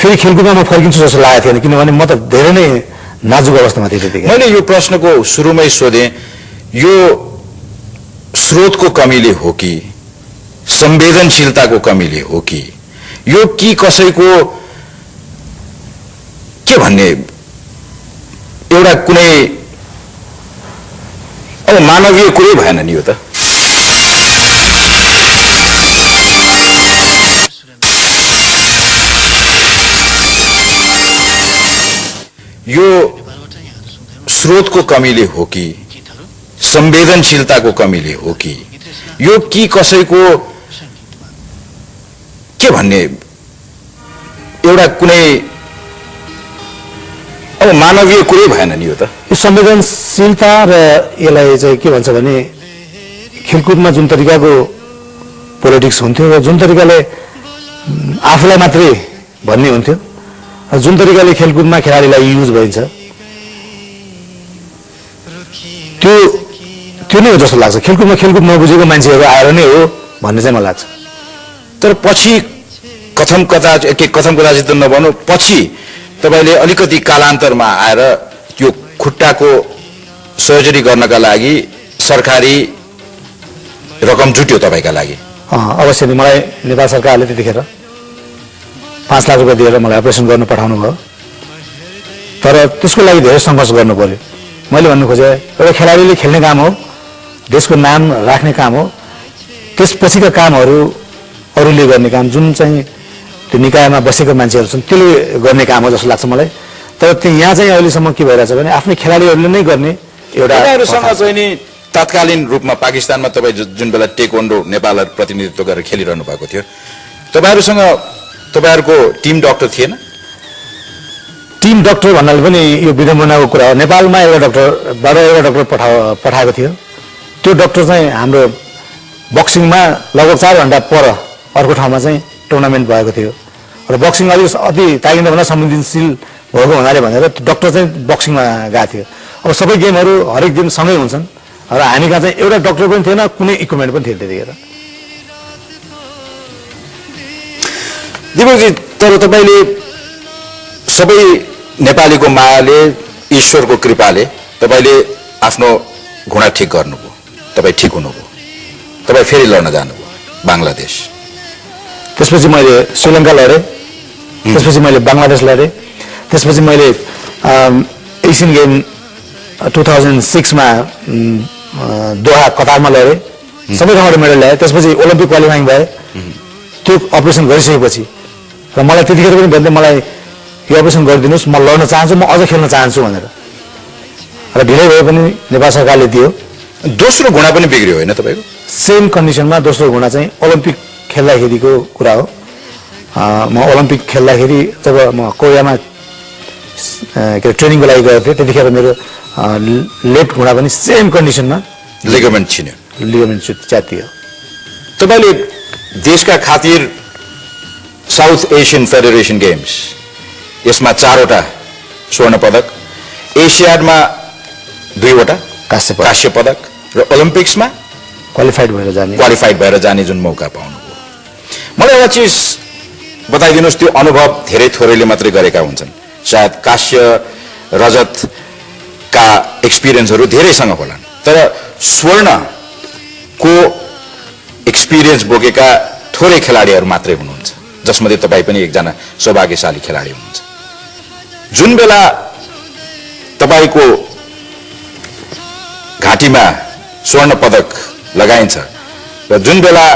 S2: फेरि खेलकुदमा म फर्किन्छु जस्तो लागेको थिएन, किनभने म त धेरै नै नाजुक अवस्थामा थिएँ त्यतिखेर।
S1: मैले यो प्रश्नको सुरुमै सोधेँ, यो स्रोतको कमीले हो कि संवेदनशीलताको कमीले हो कि यो कि कसैको के भन्ने एउटा कुनै अब मानवीय कुरै भएन नि यो त। यो स्रोतको कमीले हो कि संवेदनशीलताको कमीले हो कि यो कि कसैको के भन्ने एउटा कुनै अब मानवीय कुरै भएन नि यो त।
S2: यो संवेदनशीलता र यसलाई चाहिँ के भन्छ भने खेलकुदमा जुन तरिकाको पोलिटिक्स हुन्थ्यो र जुन तरिकाले आफूलाई मात्रै भन्ने हुन्थ्यो, जुन तरिकाले खेलकुदमा खेलाडीलाई युज भइन्छ, त्यो नै हो जस्तो लाग्छ। खेलकुदमा खेलकुद नबुझेको मान्छेहरू आएर नै हो भन्ने चाहिँ मलाई लाग्छ।
S1: तर पछि कथम कदाचित त नभनौँ, पछि तपाईँले अलिकति कालान्तरमा आएर यो खुट्टाको सर्जरी गर्नका लागि सरकारी रकम जुट्यो तपाईँका लागि?
S2: अवश्य नै। मलाई नेपाल सरकारले त्यतिखेर 5 लाख रुपियाँ दिएर मलाई अपरेसन गर्न पठाउनु भयो, तर त्यसको लागि धेरै सङ्घर्ष गर्नु पर्यो। मैले भन्नु खोजेँ, एउटा खेलाडीले खेल्ने काम हो, देशको नाम राख्ने काम हो, त्यसपछिका कामहरू अरूले गर्ने काम, जुन चाहिँ त्यो निकायमा बसेका मान्छेहरू छन् त्यसले गर्ने काम हो जस्तो लाग्छ मलाई। तर यहाँ चाहिँ अहिलेसम्म के भइरहेछ भने आफ्नै खेलाडीहरूले नै गर्ने एउटा
S1: तपाईँहरूसँग चाहिँ नि तत्कालीन रूपमा पाकिस्तानमा तपाईँ जुन बेला टेक्वान्डो नेपालहरू प्रतिनिधित्व गरेर खेलिरहनु भएको थियो तपाईँहरूसँग तपाईँहरूको टिम डाक्टर थिएन
S2: टिम डाक्टर भन्नाले पनि यो विडम्बनाको कुरा हो नेपालमा एउटा डाक्टर पठाएको थियो त्यो डाक्टर चाहिँ हाम्रो बक्सिङमा लगभग 4 घण्टा पर अर्को ठाउँमा चाहिँ टुर्नामेन्ट भएको थियो र बक्सिङ अति ताइक्वान्डोभन्दा संवेदनशील भएको हुनाले भनेर डाक्टर चाहिँ बक्सिङमा गएको थियो अब सबै गेमहरू हरेक दिन सँगै हुन्छन् र हामी कहाँ चाहिँ एउटा डाक्टर पनि थिएन कुनै इक्विपमेन्ट पनि थिएन त्यतिखेर
S1: दिपकजी तर तपाईँले सबै नेपालीको मायाले ईश्वरको कृपाले तपाईँले आफ्नो घुँडा ठिक गर्नुभयो तपाईँ ठिक हुनुभयो तपाईँ फेरि लड्न जानुभयो बङ्गलादेश
S2: त्यसपछि मैले श्रीलङ्का लडेँ त्यसपछि मैले बङ्गलादेश लडेँ त्यसपछि मैले एसियन गेम 2006 मा दोहा कतारमा लडेँ सबै ठाउँबाट मेडल ल्याएँ त्यसपछि ओलम्पिक क्वालिफाइङ भए त्यो अपरेसन गरिसकेपछि र मलाई त्यतिखेर पनि भन्दै मलाई यो अपरेसन गरिदिनुहोस् म लड्न चाहन्छु म अझ खेल्न चाहन्छु भनेर र ढिलै भए पनि नेपाल सरकारले दियो
S1: दोस्रो घुँडा पनि बिग्रियो होइन तपाईँको
S2: सेम कन्डिसनमा दोस्रो घुँडा चाहिँ ओलम्पिक खेल्दाखेरिको कुरा हो म ओलम्पिक खेल्दाखेरि जब म कोरियामा के ट्रेनिङको लागि गएको थिएँ त्यतिखेर मेरो लेफ्ट घुँडा पनि सेम कन्डिसनमा
S1: लिगामेन्ट छिन्यो
S2: लिगामेन्ट च्यातियो
S1: तपाईँले देशका खातिर साउथ एसियन फेडरेसन गेम्स यसमा 4वटा स्वर्ण पदक एसियाडमा 2वटा काँस्य पदक र ओलम्पिक्समा
S2: क्वालिफाइड भएर जाने
S1: जुन मौका पाउनुभयो मलाई एउटा चिज बताइदिनुहोस् त्यो अनुभव धेरै थोरैले मात्रै गरेका हुन्छन् सायद काँस्य रजतका एक्सपिरियन्सहरू धेरैसँग होलान् तर स्वर्णको एक्सपिरियन्स बोकेका थोरै खेलाडीहरू मात्रै हुनुहुन्छ जसमध्ये तपाईँ पनि एकजना सौभाग्यशाली खेलाडी हुनुहुन्छ जुन बेला तपाईँको घाँटीमा स्वर्ण पदक लगाइन्छ र जुन बेला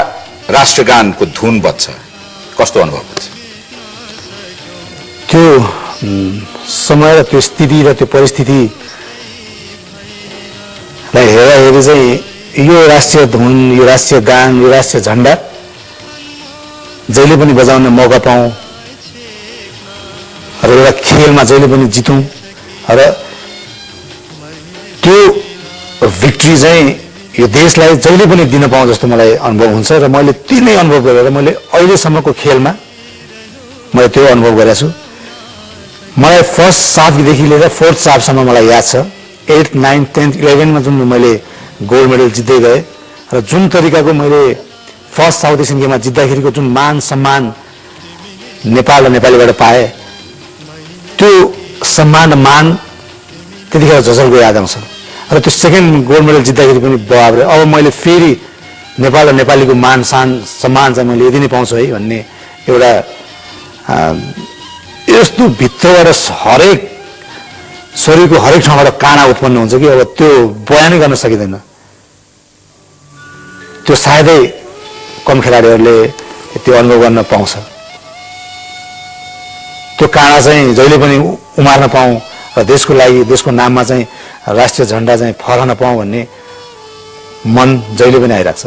S1: राष्ट्रगानको धुन बज्छ कस्तो अनुभव हुन्छ
S2: त्यो समय र त्यो स्थिति र त्यो परिस्थितिलाई हेर्दाखेरि चाहिँ यो राष्ट्रिय धुन यो राष्ट्रिय गान यो राष्ट्रिय झण्डा जहिले पनि बजाउने मौका पाऊँ र एउटा खेलमा जहिले पनि जितौँ र त्यो भिक्ट्री चाहिँ यो देशलाई जहिले पनि दिन पाऊँ जस्तो मलाई अनुभव हुन्छ र मैले त्यही नै अनुभव गरेर मैले अहिलेसम्मको खेलमा मैले त्यो अनुभव गरेको छु मलाई फर्स्ट साफदेखि लिएर फोर्थ साफसम्म मलाई याद छ 8th 9th 10th 11 मा जुन मैले गोल्ड मेडल जित्दै गएँ र जुन तरिकाको मैले फर्स्ट साउथ एसियन गेममा जित्दाखेरिको जुन मान सम्मान नेपाल र नेपालीबाट पाएँ त्यो सम्मान र मान त्यतिखेर झझल्को याद आउँछ र त्यो सेकेन्ड गोल्ड मेडल जित्दाखेरि पनि बाबरे अब मैले फेरि नेपाल र नेपालीको मान सम्मान चाहिँ मैले यदि नै पाउँछु है भन्ने एउटा यस्तो भित्रबाट हरेक शरीरको हरेक ठाउँबाट काना उत्पन्न हुन्छ कि अब त्यो बयानै गर्न सकिँदैन त्यो सायदै कम खेलाडीहरूले त्यो अनुभव गर्न पाउँछ त्यो काँडा चाहिँ जहिले पनि उमार्न पाऊँ र देशको लागि देशको नाममा चाहिँ राष्ट्रिय झण्डा चाहिँ फहराउन पाऊँ भन्ने मन जहिले पनि आइरहेको छ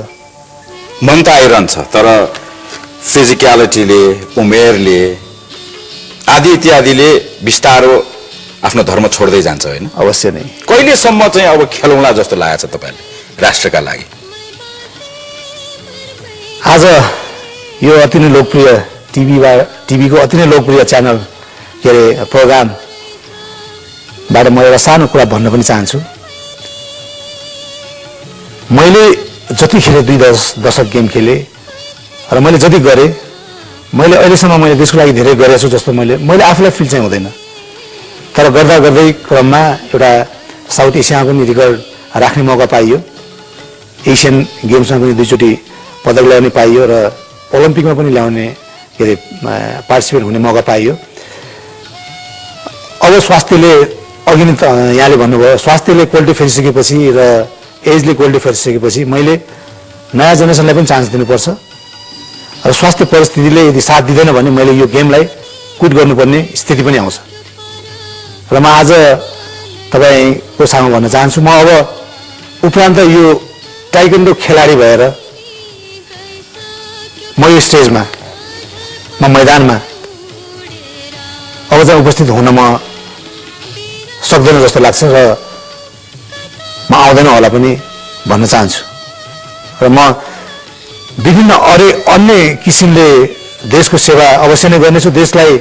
S1: मन त आइरहन्छ तर फिजिकलिटीले उमेरले आदि इत्यादिले बिस्तारो आफ्नो धर्म छोड्दै जान्छ होइन
S2: अवश्य नै
S1: कहिलेसम्म चाहिँ अब खेलौँला जस्तो लागेको छ तपाईँले राष्ट्रका लागि
S2: आज यो अति नै लोकप्रिय टिभीको अति नै लोकप्रिय च्यानल के अरे प्रोग्रामबाट म एउटा सानो कुरा भन्न पनि चाहन्छु मैले जति खेलेँ 2 दशक गेम खेलेँ र मैले जति गरेँ मैले अहिलेसम्म मैले देशको लागि धेरै गरेको छु जस्तो मैले आफूलाई फिल चाहिँ हुँदैन तर गर्दा गर्दै क्रममा एउटा साउथ एसियामा पनि रेकर्ड राख्ने मौका पाइयो एसियन गेम्समा पनि 2 चोटि पदक ल्याउने पाइयो र ओलम्पिकमा पनि ल्याउने के अरे पार्टिसिपेट हुने मौका पाइयो अब स्वास्थ्यले अघि नै यहाँले भन्नुभयो स्वास्थ्यले क्वालिटी फेरिसकेपछि र एजले क्वालिटी फेरिसकेपछि मैले नयाँ जेनेरेसनलाई पनि चान्स दिनुपर्छ र स्वास्थ्य परिस्थितिले यदि साथ दिँदैन भने मैले यो गेमलाई क्विट गर्नुपर्ने स्थिति पनि आउँछ र म आज तपाईँको सामु भन्न चाहन्छु। म अब उपरान्त यो ताइक्वान्डो खेलाडी भएर म यो स्टेजमा म मैदानमा अब चाहिँ उपस्थित हुन म सक्दैन जस्तो लाग्छ र म आउँदैन होला पनि भन्न चाहन्छु। र म विभिन्न अन्य किसिमले देशको सेवा अवश्य नै गर्नेछु। देशलाई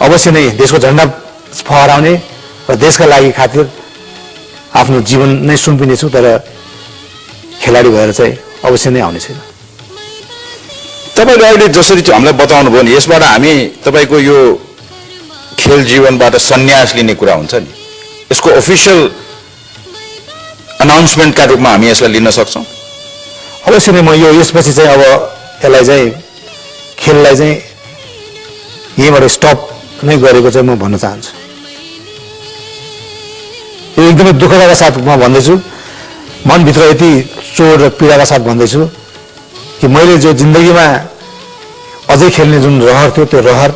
S2: अवश्य नै देशको झण्डा फहराउने र देशका लागि खातिर आफ्नो जीवन नै सुम्पिनेछु, तर खेलाडी भएर चाहिँ अवश्य नै आउने छैन।
S1: तपाईँले अहिले जसरी हामीलाई बताउनु भयो नि, यसबाट हामी तपाईँको यो खेल जीवनबाट सन्यास लिने कुरा हुन्छ नि, यसको अफिसियल अनाउन्समेन्टका रूपमा हामी यसलाई लिन सक्छौँ?
S2: अवश्य नै म यो यसपछि चाहिँ अब यसलाई चाहिँ खेललाई चाहिँ यहीँबाट स्टप नै गरेको चाहिँ म भन्न चाहन्छु। यो एकदमै दुःखका साथ म भन्दैछु, मनभित्र यति चोट र पीडाका साथ भन्दैछु कि मैले जो जिन्दगीमा अझै खेल्ने जुन रहर थियो, त्यो रहर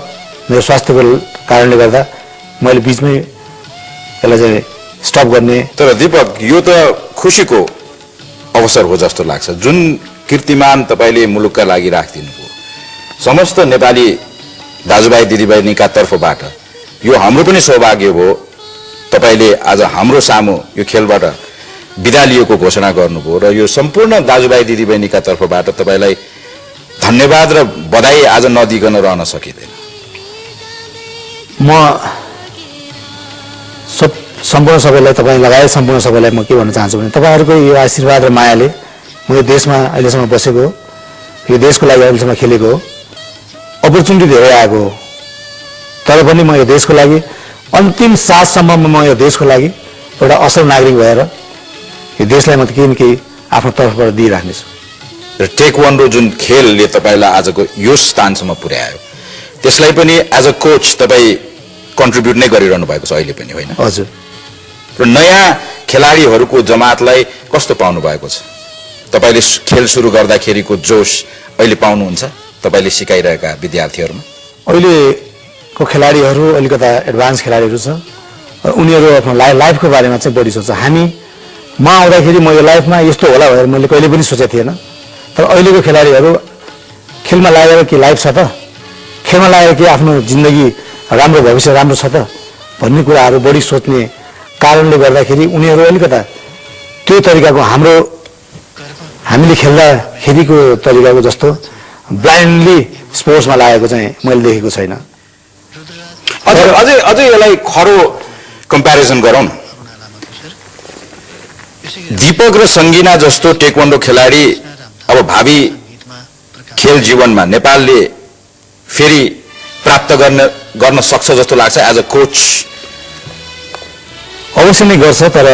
S2: मेरो स्वास्थ्यको कारणले गर्दा मैले बिचमै यसलाई चाहिँ स्टप गर्ने।
S1: तर दीपक, यो त खुसीको अवसर हो जस्तो लाग्छ। जुन कीर्तिमान तपाईँले मुलुकका लागि राखिदिनु भयो, समस्त नेपाली दाजुभाइ दिदीबहिनीका तर्फबाट यो हाम्रो पनि सौभाग्य हो। तपाईँले आज हाम्रो सामु यो खेलबाट बिदा लिएको घोषणा गर्नुभयो र यो सम्पूर्ण दाजुभाइ दिदीबहिनीका तर्फबाट तपाईँलाई धन्यवाद र बधाई आज नदिकन रहन सकिँदैन।
S2: म सम्पूर्ण सबैलाई, तपाईँ लगायत सम्पूर्ण सबैलाई म के भन्न चाहन्छु भने तपाईँहरूको यो आशीर्वाद र मायाले म यो देशमा अहिलेसम्म बसेको हो, यो देशको लागि अहिलेसम्म खेलेको हो। अपर्च्युनिटी धेरै आएको हो, तर पनि म यो देशको लागि अन्तिम साससम्म म यो देशको लागि एउटा असल नागरिक भएर यो देशलाई म केही न केही आफ्नो तर्फबाट दिइराख्नेछु।
S1: र टेक्वान्डो जुन खेलले तपाईँलाई आजको यो स्थानसम्म पुर्यायो, त्यसलाई पनि एज अ कोच तपाईँ कन्ट्रिब्युट नै गरिरहनु भएको छ अहिले पनि, होइन?
S2: हजुर।
S1: र नयाँ खेलाडीहरूको जमातलाई कस्तो पाउनु भएको छ? तपाईँले खेल सुरु गर्दाखेरिको जोस अहिले पाउनुहुन्छ तपाईँले सिकाइरहेका विद्यार्थीहरूमा?
S2: अहिलेको खेलाडीहरू अलिकता एडभान्स खेलाडीहरू छ, उनीहरू आफ्नो लाइफको बारेमा चाहिँ बढी सोच्छ। म आउँदाखेरि म यो लाइफमा यस्तो होला भनेर मैले कहिले पनि सोचेको थिएन, तर अहिलेको खेलाडीहरू खेलमा लागेर के लाइफ छ त, खेलमा लागेर के आफ्नो जिन्दगी राम्रो भविष्य राम्रो छ त भन्ने कुराहरू बढी सोच्ने कारणले गर्दाखेरि उनीहरू अलिकता त्यो तरिकाको हामीले खेल्दाखेरिको तरिकाको जस्तो ब्लाइन्डली स्पोर्ट्समा लागेको चाहिँ मैले देखेको छैन।
S1: अझै यसलाई खरो कम्प्यारिजन गरौँ। दीपक र सङ्गिना जस्तो टेक्वान्डो खेलाडी अब भावी खेल जीवनमा नेपालले फेरि प्राप्त गर्न सक्छ जस्तो लाग्छ एज अ कोच?
S2: अवश्य नै गर्छ, तर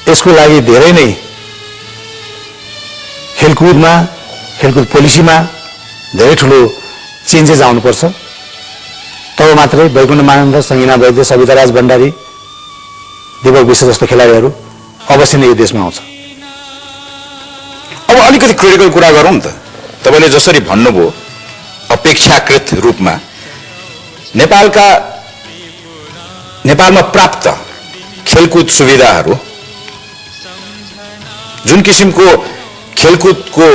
S2: यसको लागि धेरै नै खेलकुद पोलिसीमा धेरै ठुलो चेन्जेस आउनुपर्छ। तब मात्रै वैकुण्ठ मानन्द, सङ्गिना वैद्य, सविता राज भण्डारी, दीपक विश्व जस्तो खेलाडीहरू अवश्य नै यो देशमा आउँछ।
S1: अब अलिकति क्रिटिकल कुरा गरौँ त। तपाईँले जसरी भन्नुभयो अपेक्षाकृत रूपमा नेपालमा प्राप्त खेलकुद सुविधाहरू, जुन किसिमको खेलकुदको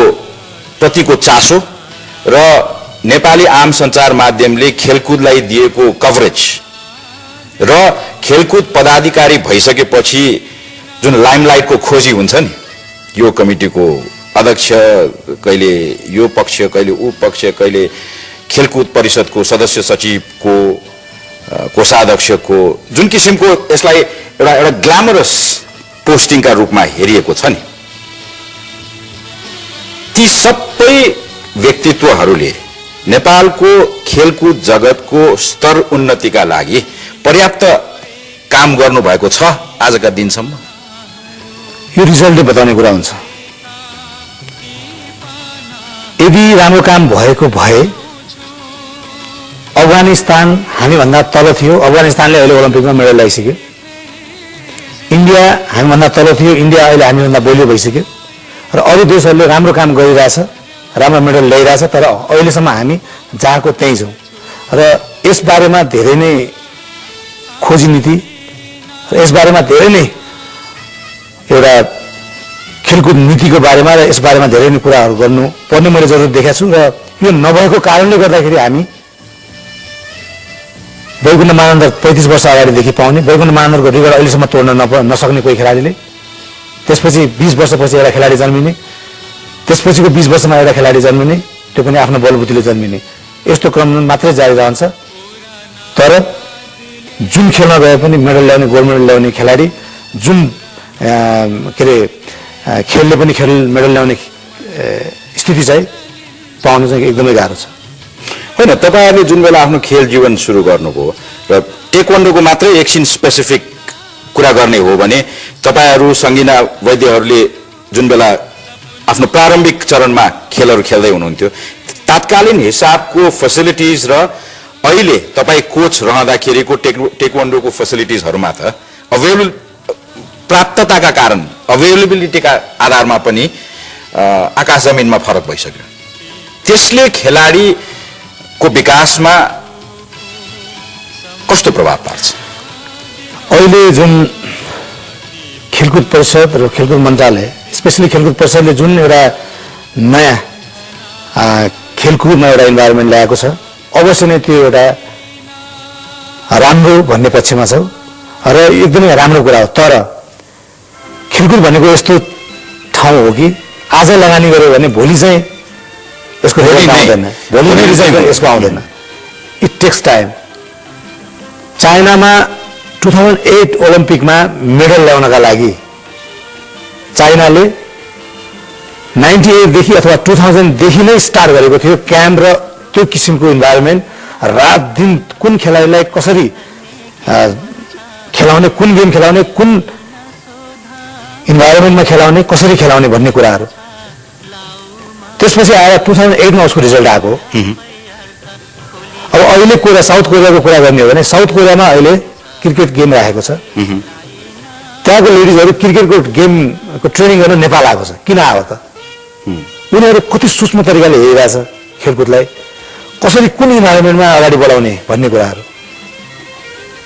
S1: प्रतिको चासो र नेपाली आम सञ्चार माध्यमले खेलकुदलाई दिएको कभरेज र खेलकुद पदाधिकारी भइसकेपछि जुन लाइमलाइटको खोजी हुन्छ नि, यो कमिटीको अध्यक्ष कहिले यो पक्ष, कहिले ऊ पक्ष, कहिले खेलकुद परिषदको सदस्य सचिवको, कोषाध्यक्षको जुन किसिमको यसलाई एउटा ग्ल्यामरस पोस्टिङका रूपमा हेरिएको छ नि, ती सबै व्यक्तित्वहरूले नेपालको खेलकुद जगतको स्तर उन्नतिका लागि पर्याप्त काम गर्नुभएको छ आजका दिनसम्म?
S2: यो रिजल्टले बताउने कुरा हुन्छ। यदि राम्रो काम भएको भए अफगानिस्तान हामीभन्दा तल थियो, अफगानिस्तानले अहिले ओलम्पिकमा मेडल ल्याइसक्यो। इन्डिया हामीभन्दा तल थियो, इन्डिया अहिले हामीभन्दा बलियो भइसक्यो। र अरू देशहरूले राम्रो काम गरिरहेछ, राम्रो मेडल ल्याइरहेछ, तर अहिलेसम्म हामी जहाँको त्यहीँ छौँ। र यसबारेमा धेरै नै खोजी नीति यस बारेमा धेरै नै एउटा खेलकुद नीतिको बारेमा र यस बारेमा धेरै नै कुराहरू गर्नुपर्ने मैले जरुरत देखेको छु र यो नभएको कारणले गर्दाखेरि हामी वैकुण्ठ मानन्दर 35 वर्ष अगाडिदेखि पाउने वैकुण्ठ मानन्दरको रेकर्ड अहिलेसम्म तोड्न नसक्ने कोही खेलाडीले त्यसपछि 20 वर्षपछि एउटा खेलाडी जन्मिने त्यसपछिको 20 वर्षमा एउटा खेलाडी जन्मिने त्यो पनि आफ्नो बलबुतीले जन्मिने यस्तो क्रम मात्रै जारी रहन्छ तर जुन खेलमा गए पनि मेडल ल्याउने गोल्ड मेडल ल्याउने खेलाडी जुन के अरे खेलले पनि खेल मेडल ल्याउने स्थिति चाहिँ पाउनु चाहिँ एकदमै गाह्रो छ
S1: होइन तपाईहरुले जुन बेला आफ्नो खेल जीवन सुरु गर्नुभयो र टेक्वान्डोको मात्रै एकछिन स्पेसिफिक कुरा गर्ने हो भने तपाईहरु संगीना वैद्यहरुले जुन बेला आफ्नो प्रारम्भिक चरणमा खेलहरु खेल्दै हुनुहुन्थ्यो तत्कालीन हिसाबको फ्यासिलिटिज र अहिले तपाई कोच रहँदाखेरिको टेक्वान्डोको फ्यासिलिटिजहरुमा त अवेलेबल प्राप्तताका कारण अवेलेबिलिटीका आधारमा पनि आकाश जमिनमा फरक भइसक्यो त्यसले खेलाडीको विकासमा कस्तो प्रभाव पार्छ
S2: अहिले जुन खेलकुद परिषद र खेलकुद मन्त्रालय स्पेशली खेलकुद परिषदले जुन एउटा नयाँ खेलकुदमा एउटा इन्भाइरोमेन्ट ल्याएको छ अवश्य नै त्यो एउटा राम्रो भन्ने पक्षमा छ र एकदमै राम्रो कुरा हो तर खेलकुद भनेको यस्तो ठाउँ हो कि आज लगानी गर्यो भने भोलि चाहिँ यसको रिजल्ट आउँदैन भोलि नै रिजल्ट यसको आउँदैन इट टेक्स टाइम चाइनामा 2008 ओलम्पिकमा मेडल ल्याउनका लागि चाइनाले 98 देखि अथवा 2000 देखि नै स्टार्ट गरेको थियो क्याम्प र त्यो किसिमको इन्भाइरोमेन्ट रात दिन कुन खेलाडीलाई कसरी खेलाउने कुन गेम खेलाउने कुन इन्भाइरोमेन्टमा खेलाउने कसरी खेलाउने भन्ने कुराहरू त्यसपछि आएर 2008 मा उसको रिजल्ट आएको अब अहिले कुरा साउथ कोरियाको कुरा गर्ने हो भने साउथ कोरियामा अहिले क्रिकेट गेम राखेको छ त्यहाँको लेडिजहरु क्रिकेटको गेमको ट्रेनिङ गर्न नेपाल आएको छ किन आयो त उनीहरु कति सूक्ष्म तरिकाले हेरिरहेछ खेलकुदलाई कसरी कुन इन्भाइरोमेन्टमा अगाडि बढाउने भन्ने कुराहरू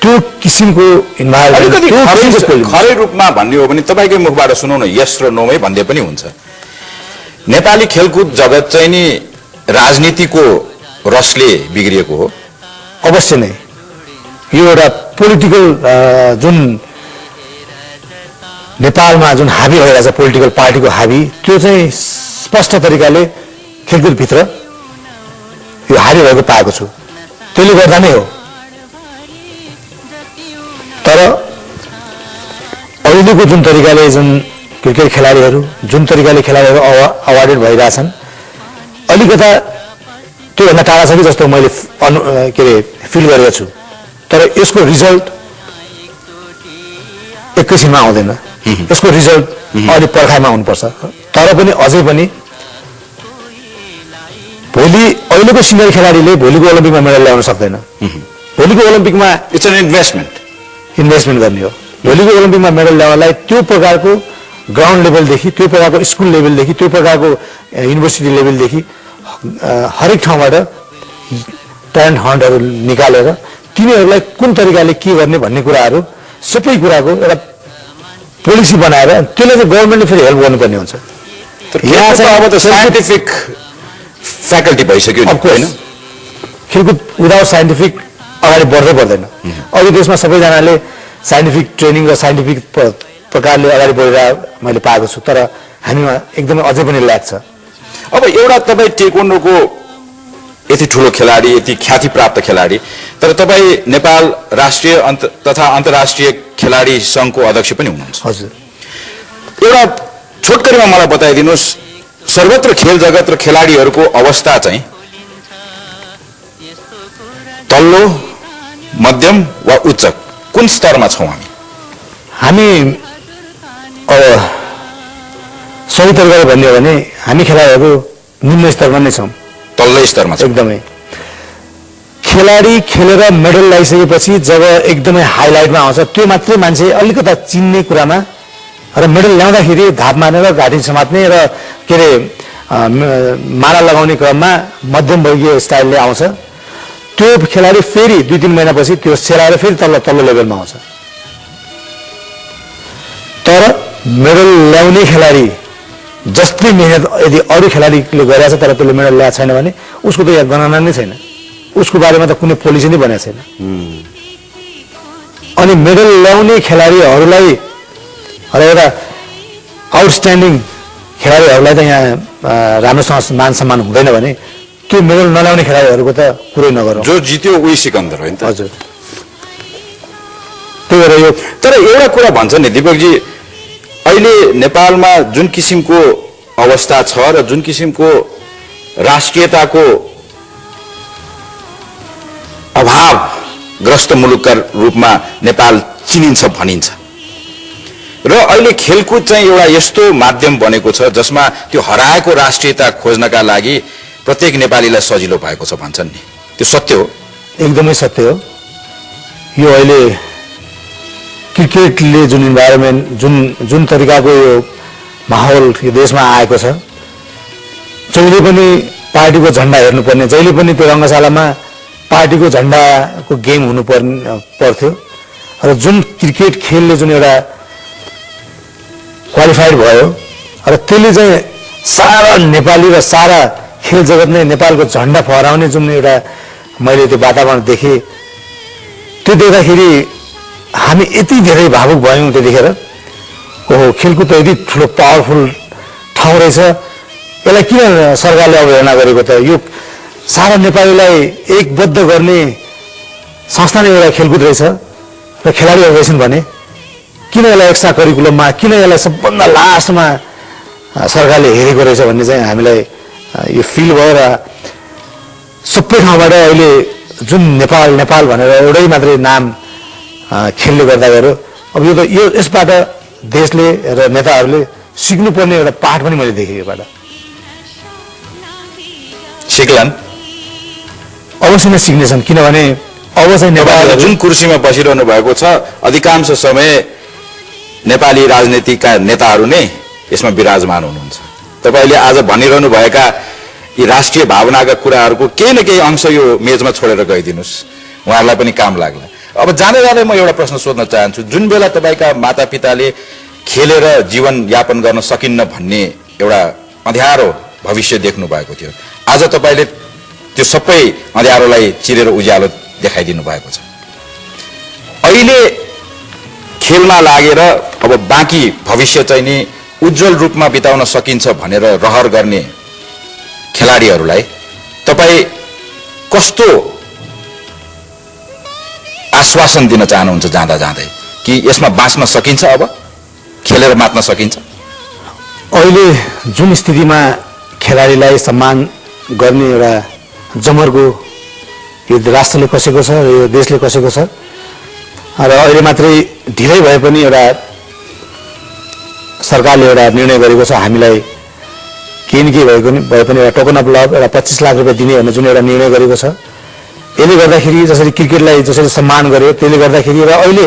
S2: त्यो किसिमको इन्भाइरोमेन्ट
S1: खरै रूपमा भन्ने हो भने तपाईकै मुखबाट सुनौ न यस र नोमै भन्दै पनि हुन्छ नेपाली खेलकुद जगत चाहिँ नि राजनीतिको रसले बिग्रिएको हो
S2: अवश्य नै यो एउटा पोलिटिकल जुन नेपालमा जुन हाबी भइरहेछ पोलिटिकल पार्टीको हाबी त्यो चाहिँ स्पष्ट तरिकाले खेलकुद भित्र यो हाबी भएको पाएको छु त्यसले गर्दा नै हो तर अहिलेको जुन तरिकाले जुन क्रिकेट खेलाडीहरू जुन तरिकाले खेलाडीहरू अवार्डेड भइरहेछन् अलिकता त्यो भन्दा टाढा छ कि जस्तो मैले के अरे फिल गरेको छु तर यसको रिजल्ट एकैछिनमा आउँदैन यसको रिजल्ट अलि पर्खाइमा हुनुपर्छ तर पनि अझै पनि भोलि अहिलेको सिनियर खेलाडीले भोलिको ओलम्पिकमा मेडल ल्याउन सक्दैन भोलिको ओलम्पिकमा
S1: इट्स एन
S2: इन्भेस्टमेन्ट गर्ने हो भोलिको ओलम्पिकमा मेडल ल्याउनलाई त्यो प्रकारको ग्राउन्ड लेभलदेखि त्यो प्रकारको स्कुल लेभलदेखि त्यो प्रकारको युनिभर्सिटी लेभलदेखि हरेक ठाउँबाट ट्यालेन्ट हन्टहरू निकालेर तिनीहरूलाई कुन तरिकाले के गर्ने भन्ने कुराहरू सबै कुराको एउटा पोलिसी बनाएर त्यसले चाहिँ गभर्नमेन्टले फेरि हेल्प गर्नुपर्ने हुन्छ
S1: यहाँ चाहिँ अब त साइन्टिफिक फ्याकल्टी भइसक्यो नि हैन
S2: खेलकुद विदाउट साइन्टिफिक अगाडि बढ्दै पर्दैन अघि देशमा सबैजनाले साइन्टिफिक ट्रेनिङ र साइन्टिफिक प्रकारले अगाडि बढेर मैले पाएको छु तर हामीमा एकदमै अझै पनि ल्याक छ
S1: अब एउटा तपाई टेक्वान्डोको यति ठूलो खेलाडी यति ख्याति प्राप्त खेलाडी तर तपाई नेपाल राष्ट्रिय तथा अन्तर्राष्ट्रिय खेलाडी संघको अध्यक्ष पनि हुनुहुन्छ
S2: हजुर
S1: एउटा छोटकरीमा मलाई बताइदिनुस् सर्वत्र खेल जगत र खेलाडीहरूको अवस्था चाहिँ तल्लो मध्यम वा उच्च कुन स्तरमा छौं
S2: हामी अब सही तरिकाले भन्ने हो भने हामी खेलाडीहरू निम्न स्तरमा नै छौं
S1: तल्लो स्तरमा छौं
S2: एकदमै खेलाडी खेलेर मेडल ल्याइसकेपछि जब एकदमै हाइलाइटमा आउँछ त्यो मात्रै मान्छे अलिकता चिन्ने कुरामा र मेडल ल्याउँदाखेरि धाप मानेर घाँटी समात्ने र के अरे माला लगाउने क्रममा मध्यम वर्गीय स्टाइलले आउँछ त्यो खेलाडी फेरि 2-3 महिनापछि त्यो सेलाएर फेरि तल्लो लेभलमा आउँछ तर मेडल ल्याउने खेलाडी जस्तै मेहनत यदि अरू खेलाडीले गरेछ तर त्यसले मेडल ल्याएको छैन भने उसको त यहाँ गणना नै छैन, उसको बारेमा त कुनै पोलिसी नै बनेको छैन। अनि मेडल ल्याउने खेलाडीहरूलाई र एउटा आउटस्ट्यान्डिङ खेलाडीहरूलाई त यहाँ राम्रोसँग मान सम्मान हुँदैन भने त्यो मेडल नल्याउने खेलाडीहरूको त कुरै नगरौँ।
S1: जो जित्यो उही सिकन्दर हो नि त।
S2: हजुर, त्यही भएर यो
S1: तर एउटा कुरा भन्छ नि दिपकजी, अहिले नेपालमा जुन किसिमको अवस्था छ र जुन किसिमको राष्ट्रियताको अभावग्रस्त मुलुकका रूपमा नेपाल चिनिन्छ भनिन्छ र अहिले खेलकुद चाहिँ एउटा यस्तो माध्यम बनेको छ जसमा त्यो हराएको राष्ट्रियता खोज्नका लागि प्रत्येक नेपालीलाई सजिलो भएको छ भन्छन् नि, त्यो सत्य हो?
S2: एकदमै सत्य हो। यो अहिले क्रिकेटले जुन इन्भाइरोमेन्ट जुन तरिकाको यो माहौल यो देशमा आएको छ, जहिले पनि पार्टीको झन्डा हेर्नुपर्ने, जहिले पनि त्यो रङ्गशालामा पार्टीको झन्डाको गेम हुनु पर्थ्यो र जुन क्रिकेट खेलले जुन एउटा क्वालिफाइड भयो र त्यसले चाहिँ सारा नेपाली र सारा खेल जगत नै नेपालको झन्डा फहराउने जुन एउटा मैले त्यो वातावरण देखेँ, त्यो देख्दाखेरि हामी यति धेरै भावुक भयौँ त्यतिखेर। ओहो, खेलकुद त यति ठुलो पावरफुल ठाउँ रहेछ, यसलाई किन सरकारले अवहेलना गरेको त? यो सारा नेपालीलाई एकबद्ध गर्ने संस्था नै एउटा खेलकुद रहेछ र खेलाडीहरू रहेछन् भने किन यसलाई एक्स्ट्रा करिकुलममा, किन यसलाई सबभन्दा लास्टमा सरकारले हेरेको रहेछ भन्ने चाहिँ हामीलाई यो फिल भयो। र सबै ठाउँबाट अहिले जुन नेपाल नेपाल भनेर एउटै मात्रै नाम खेलले गर्दा गयो। अब यो यसबाट देशले र नेताहरूले सिक्नुपर्ने एउटा पाठ पनि मैले देखेँ योबाट।
S1: सिक्लान्?
S2: अवश्य नै सिक्नेछन्, किनभने अब चाहिँ नेपाल
S1: जुन कुर्सीमा बसिरहनु भएको छ अधिकांश समय नेपाली राजनीतिका नेताहरू नै यसमा विराजमान हुनुहुन्छ। तपाईँले आज भनिरहनु भएका यी राष्ट्रिय भावनाका कुराहरूको केही न केही अंश यो मेजमा छोडेर गइदिनुहोस्, उहाँहरूलाई पनि काम लाग्ला। अब जाँदै जाँदै म एउटा प्रश्न सोध्न चाहन्छु, जुन बेला तपाईँका मातापिताले खेलेर जीवन यापन गर्न सकिन्न भन्ने एउटा अँध्यारो भविष्य देख्नु भएको थियो, आज तपाईँले त्यो सबै अँध्यारोलाई चिरेर उज्यालो देखाइदिनु भएको छ। अहिले खेलमा लागेर अब बाँकी भविष्य चाहिँ नि उज्जवल रूपमा बिताउन सकिन्छ भनेर रहर गर्ने खेलाडीहरूलाई तपाईँ कस्तो आश्वासन दिन चाहनुहुन्छ जाँदा जाँदै, कि यसमा बाँच्न सकिन्छ, अब खेलेर मात्न सकिन्छ?
S2: अहिले जुन स्थितिमा खेलाडीलाई सम्मान गर्ने एउटा जमर्को यो राष्ट्रले कसेको छ र यो देशले कसेको छ र अहिले मात्रै ढिलै भए पनि एउटा सरकारले एउटा निर्णय गरेको छ हामीलाई केही न केही भए पनि एउटा टोकन अफ लभ एउटा 25 लाख रुपियाँ दिने भन्ने जुन एउटा निर्णय गरेको छ। यसले गर्दाखेरि जसरी क्रिकेटलाई जसरी सम्मान गर्यो त्यसले गर्दाखेरि र अहिले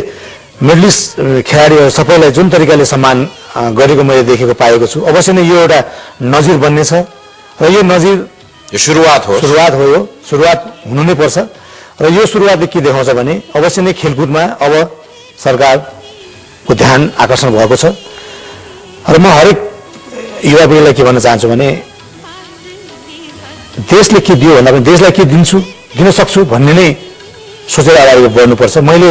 S2: मेडलिस्ट खेलाडीहरू सबैलाई जुन तरिकाले सम्मान गरेको मैले देखेको पाएको छु। अवश्य नै यो एउटा नजिर बन्नेछ र यो नजिर
S1: सुरुवात हो
S2: यो सुरुवात हुनु नै पर्छ र यो सुरुवातले के देखाउँछ भने अवश्य नै खेलकुदमा अब सरकारको ध्यान आकर्षण भएको छ र म हरेक युवा पिँढीलाई के भन्न चाहन्छु भने देशले के दियो भन्दा पनि देशलाई के दिन सक्छु भन्ने नै सोचेर अगाडि बढ्नुपर्छ। मैले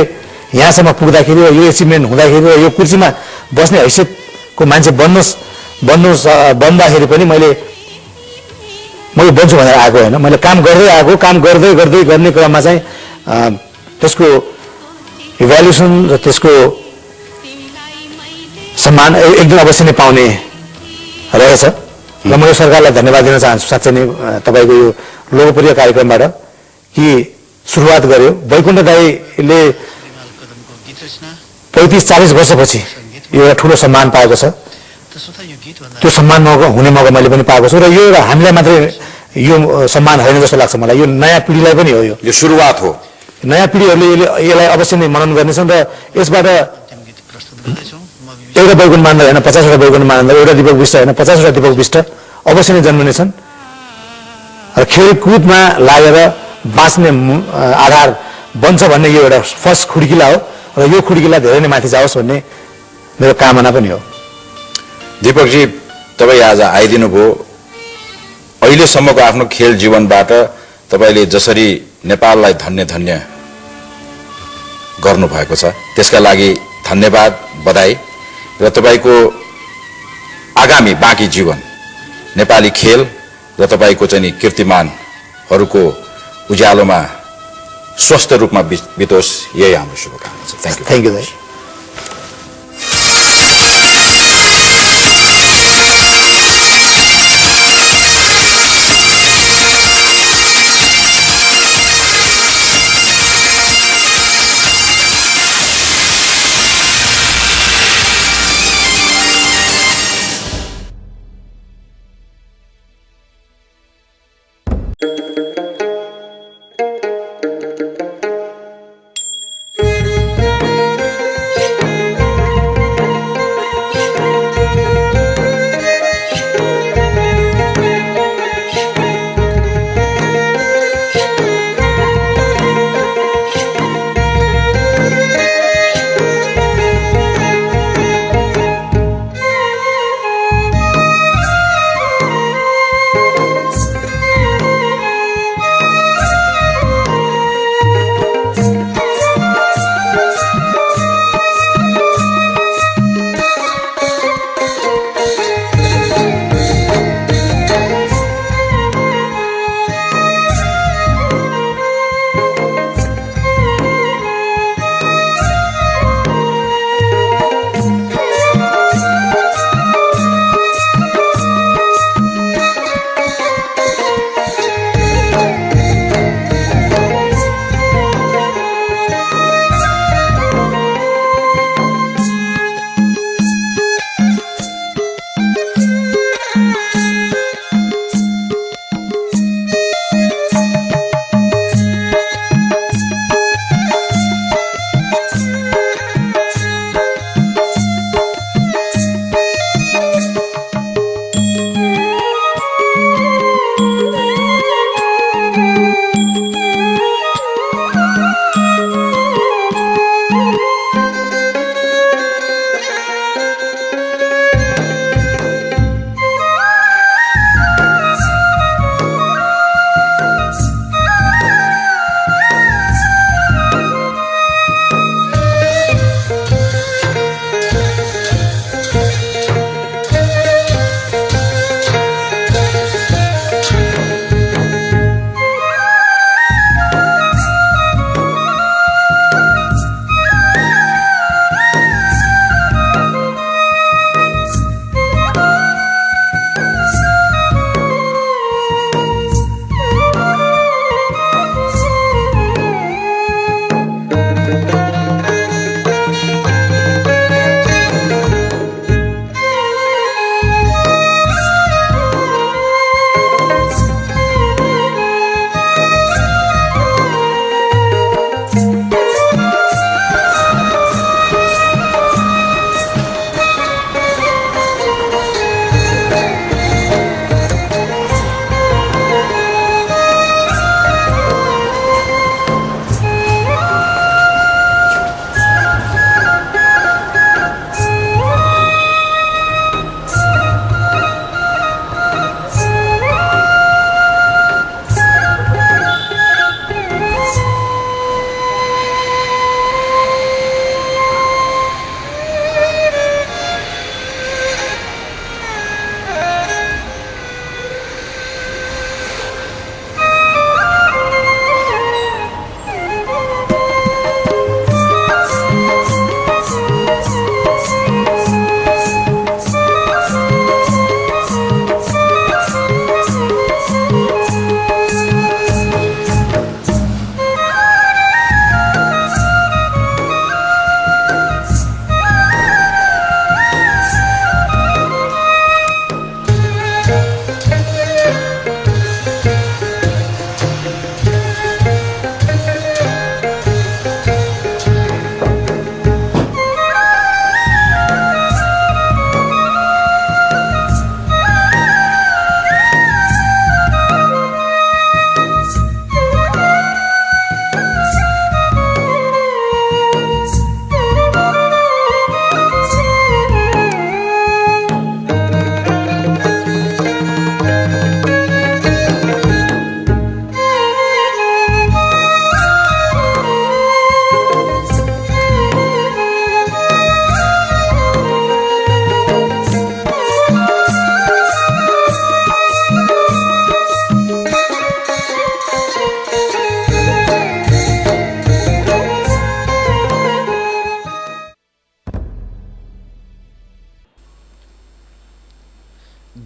S2: यहाँसम्म पुग्दाखेरि यो एचिभमेन्ट हुँदाखेरि यो कुर्सीमा बस्ने हैसियतको मान्छे बन्दाखेरि पनि मैले बन्छु भनेर आएको होइन, मैले काम गर्दै आएको, काम गर्दै गर्ने क्रममा चाहिँ त्यसको इभ्यालुएसन र त्यसको सम्मान एक दिन अवश्य नै पाउने रहेछ र म यो सरकारलाई धन्यवाद दिन चाहन्छु साँच्चै नै तपाईँको यो लोकप्रिय कार्यक्रमबाट कि सुरुवात गर्यो। वैकुण्ठ दाईले 35-40 वर्षपछि यो एउटा ठुलो सम्मान पाएको छ, त्यो सम्मान हुने मौका मैले पनि पाएको छु र यो हामीलाई मात्रै यो सम्मान होइन जस्तो लाग्छ मलाई, यो नयाँ पिँढीलाई पनि हो, यो
S1: सुरुवात हो।
S2: नयाँ पिँढीहरूले यसलाई अवश्य नै मनन गर्नेछन् र यसबाट एउटा वैकुण्ठ मान्दा होइन 50वटा वैकुण्ठ मान्दा, एउटा दीपक विष्ट होइन 50वटा दीपक विष्ट अवश्य नै जन्मिनेछन् र खेलकुदमा लागेर बाँच्ने आधार बन्छ भन्ने यो एउटा फर्स्ट खुड्किला हो र यो खुड्किला धेरै नै माथि जाओस् भन्ने मेरो कामना पनि हो।
S1: दीपकजी, तपाईँ आज आइदिनु भयो। अहिलेसम्मको आफ्नो खेल जीवनबाट तपाईँले जसरी नेपाललाई धन्य धन्य गर्नुभएको छ, त्यसका लागि धन्यवाद, बधाई। र तपाईँको आगामी बाँकी जीवन नेपाली खेल र तपाईँको चाहिँ नि कीर्तिमानहरूको उज्यालोमा स्वस्थ रूपमा बितोस्, यही हाम्रो शुभकामना छ। Thank you.
S2: थ्याङ्क यू दाइ।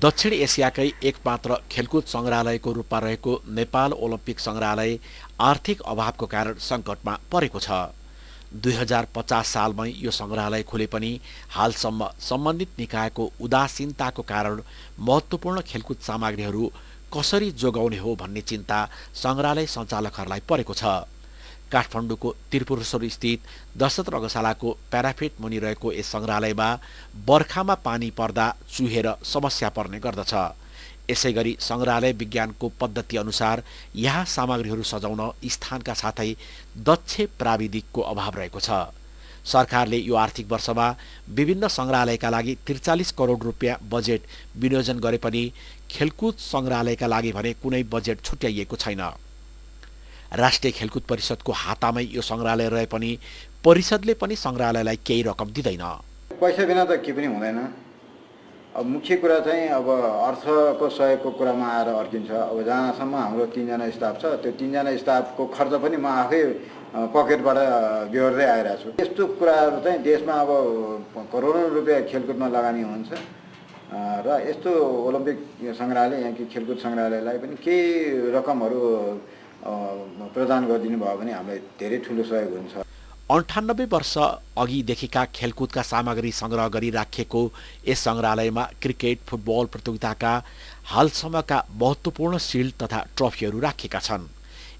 S3: दक्षिण एसियाकै एकमात्र खेलकुद सङ्ग्रहालयको रूपमा रहेको नेपाल ओलम्पिक सङ्ग्रहालय आर्थिक अभावको कारण सङ्कटमा परेको छ। 2050 सालमै यो सङ्ग्रहालय खुले पनि हालसम्म सम्बन्धित निकायको उदासीनताको कारण महत्त्वपूर्ण खेलकुद सामग्रीहरू कसरी जोगाउने हो भन्ने चिन्ता सङ्ग्रहालय सञ्चालकहरूलाई परेको छ। काठमाडौँको त्रिपुरेश्वर स्थित दशरथ रङ्गशालाको प्याराफिट मुनि रहेको यस सङ्ग्रहालयमा बर्खामा पानी पर्दा चुहेर समस्या पर्ने गर्दछ। यसैगरी सङ्ग्रहालय विज्ञानको पद्धति अनुसार यहाँ सामग्रीहरू सजाउन स्थानका साथै दक्ष प्राविधिकको अभाव रहेको छ। सरकारले यो आर्थिक वर्षमा विभिन्न सङ्ग्रहालयका लागि 43 करोड रुपियाँ बजेट विनियोजन गरे पनि खेलकुद सङ्ग्रहालयका लागि भने कुनै बजेट छुट्याइएको छैन। राष्ट्रिय खेलकुद परिषदको हातामै यो सङ्ग्रहालय रहे पनि परिषदले पनि सङ्ग्रहालयलाई केही रकम दिँदैन।
S4: पैसा बिना त के पनि हुँदैन। अब मुख्य कुरा चाहिँ अब अर्थको सहयोगको कुरामा आएर अड्किन्छ। अब जहाँसम्म हाम्रो 3 जना स्टाफ छ, त्यो 3 जना स्टाफको खर्च पनि म आफै पकेटबाट बेहोर्दै आइरहेको छु। यस्तो कुराहरू चाहिँ देशमा अब करोडौँ रुपियाँ खेलकुदमा लगानी हुन्छ र यस्तो ओलम्पिक सङ्ग्रहालय यहाँकी खेलकुद सङ्ग्रहालयलाई पनि केही रकमहरू प्रदान गरिदिनु भयो भने हामीलाई धेरै ठुलो सहयोग हुन्छ।
S3: 98 वर्ष अघिदेखिका खेलकुदका सामग्री सङ्ग्रह गरी राखिएको यस सङ्ग्रहालयमा क्रिकेट, फुटबल प्रतियोगिताका हालसम्मका महत्त्वपूर्ण सिल्ड तथा ट्रफीहरू राखिएका छन्।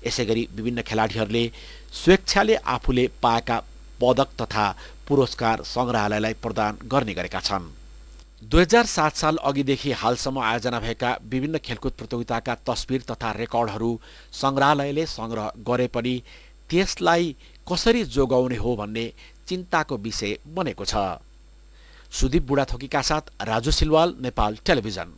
S3: यसैगरी विभिन्न खेलाडीहरूले स्वेच्छाले आफूले पाएका पदक तथा पुरस्कार सङ्ग्रहालयलाई प्रदान गर्ने गरेका छन्। 2007 साल अघिदेखि हालसम्म आयोजना भएका विभिन्न खेलकुद प्रतियोगिताका तस्बिर तथा रेकर्डहरू सङ्ग्रहालयले सङ्ग्रह गरे पनि त्यसलाई कसरी जोगाउने हो भन्ने चिन्ताको विषय बनेको छ। सुदीप बुढाथोकीका साथ राजु सिलवाल, नेपाल टेलिभिजन।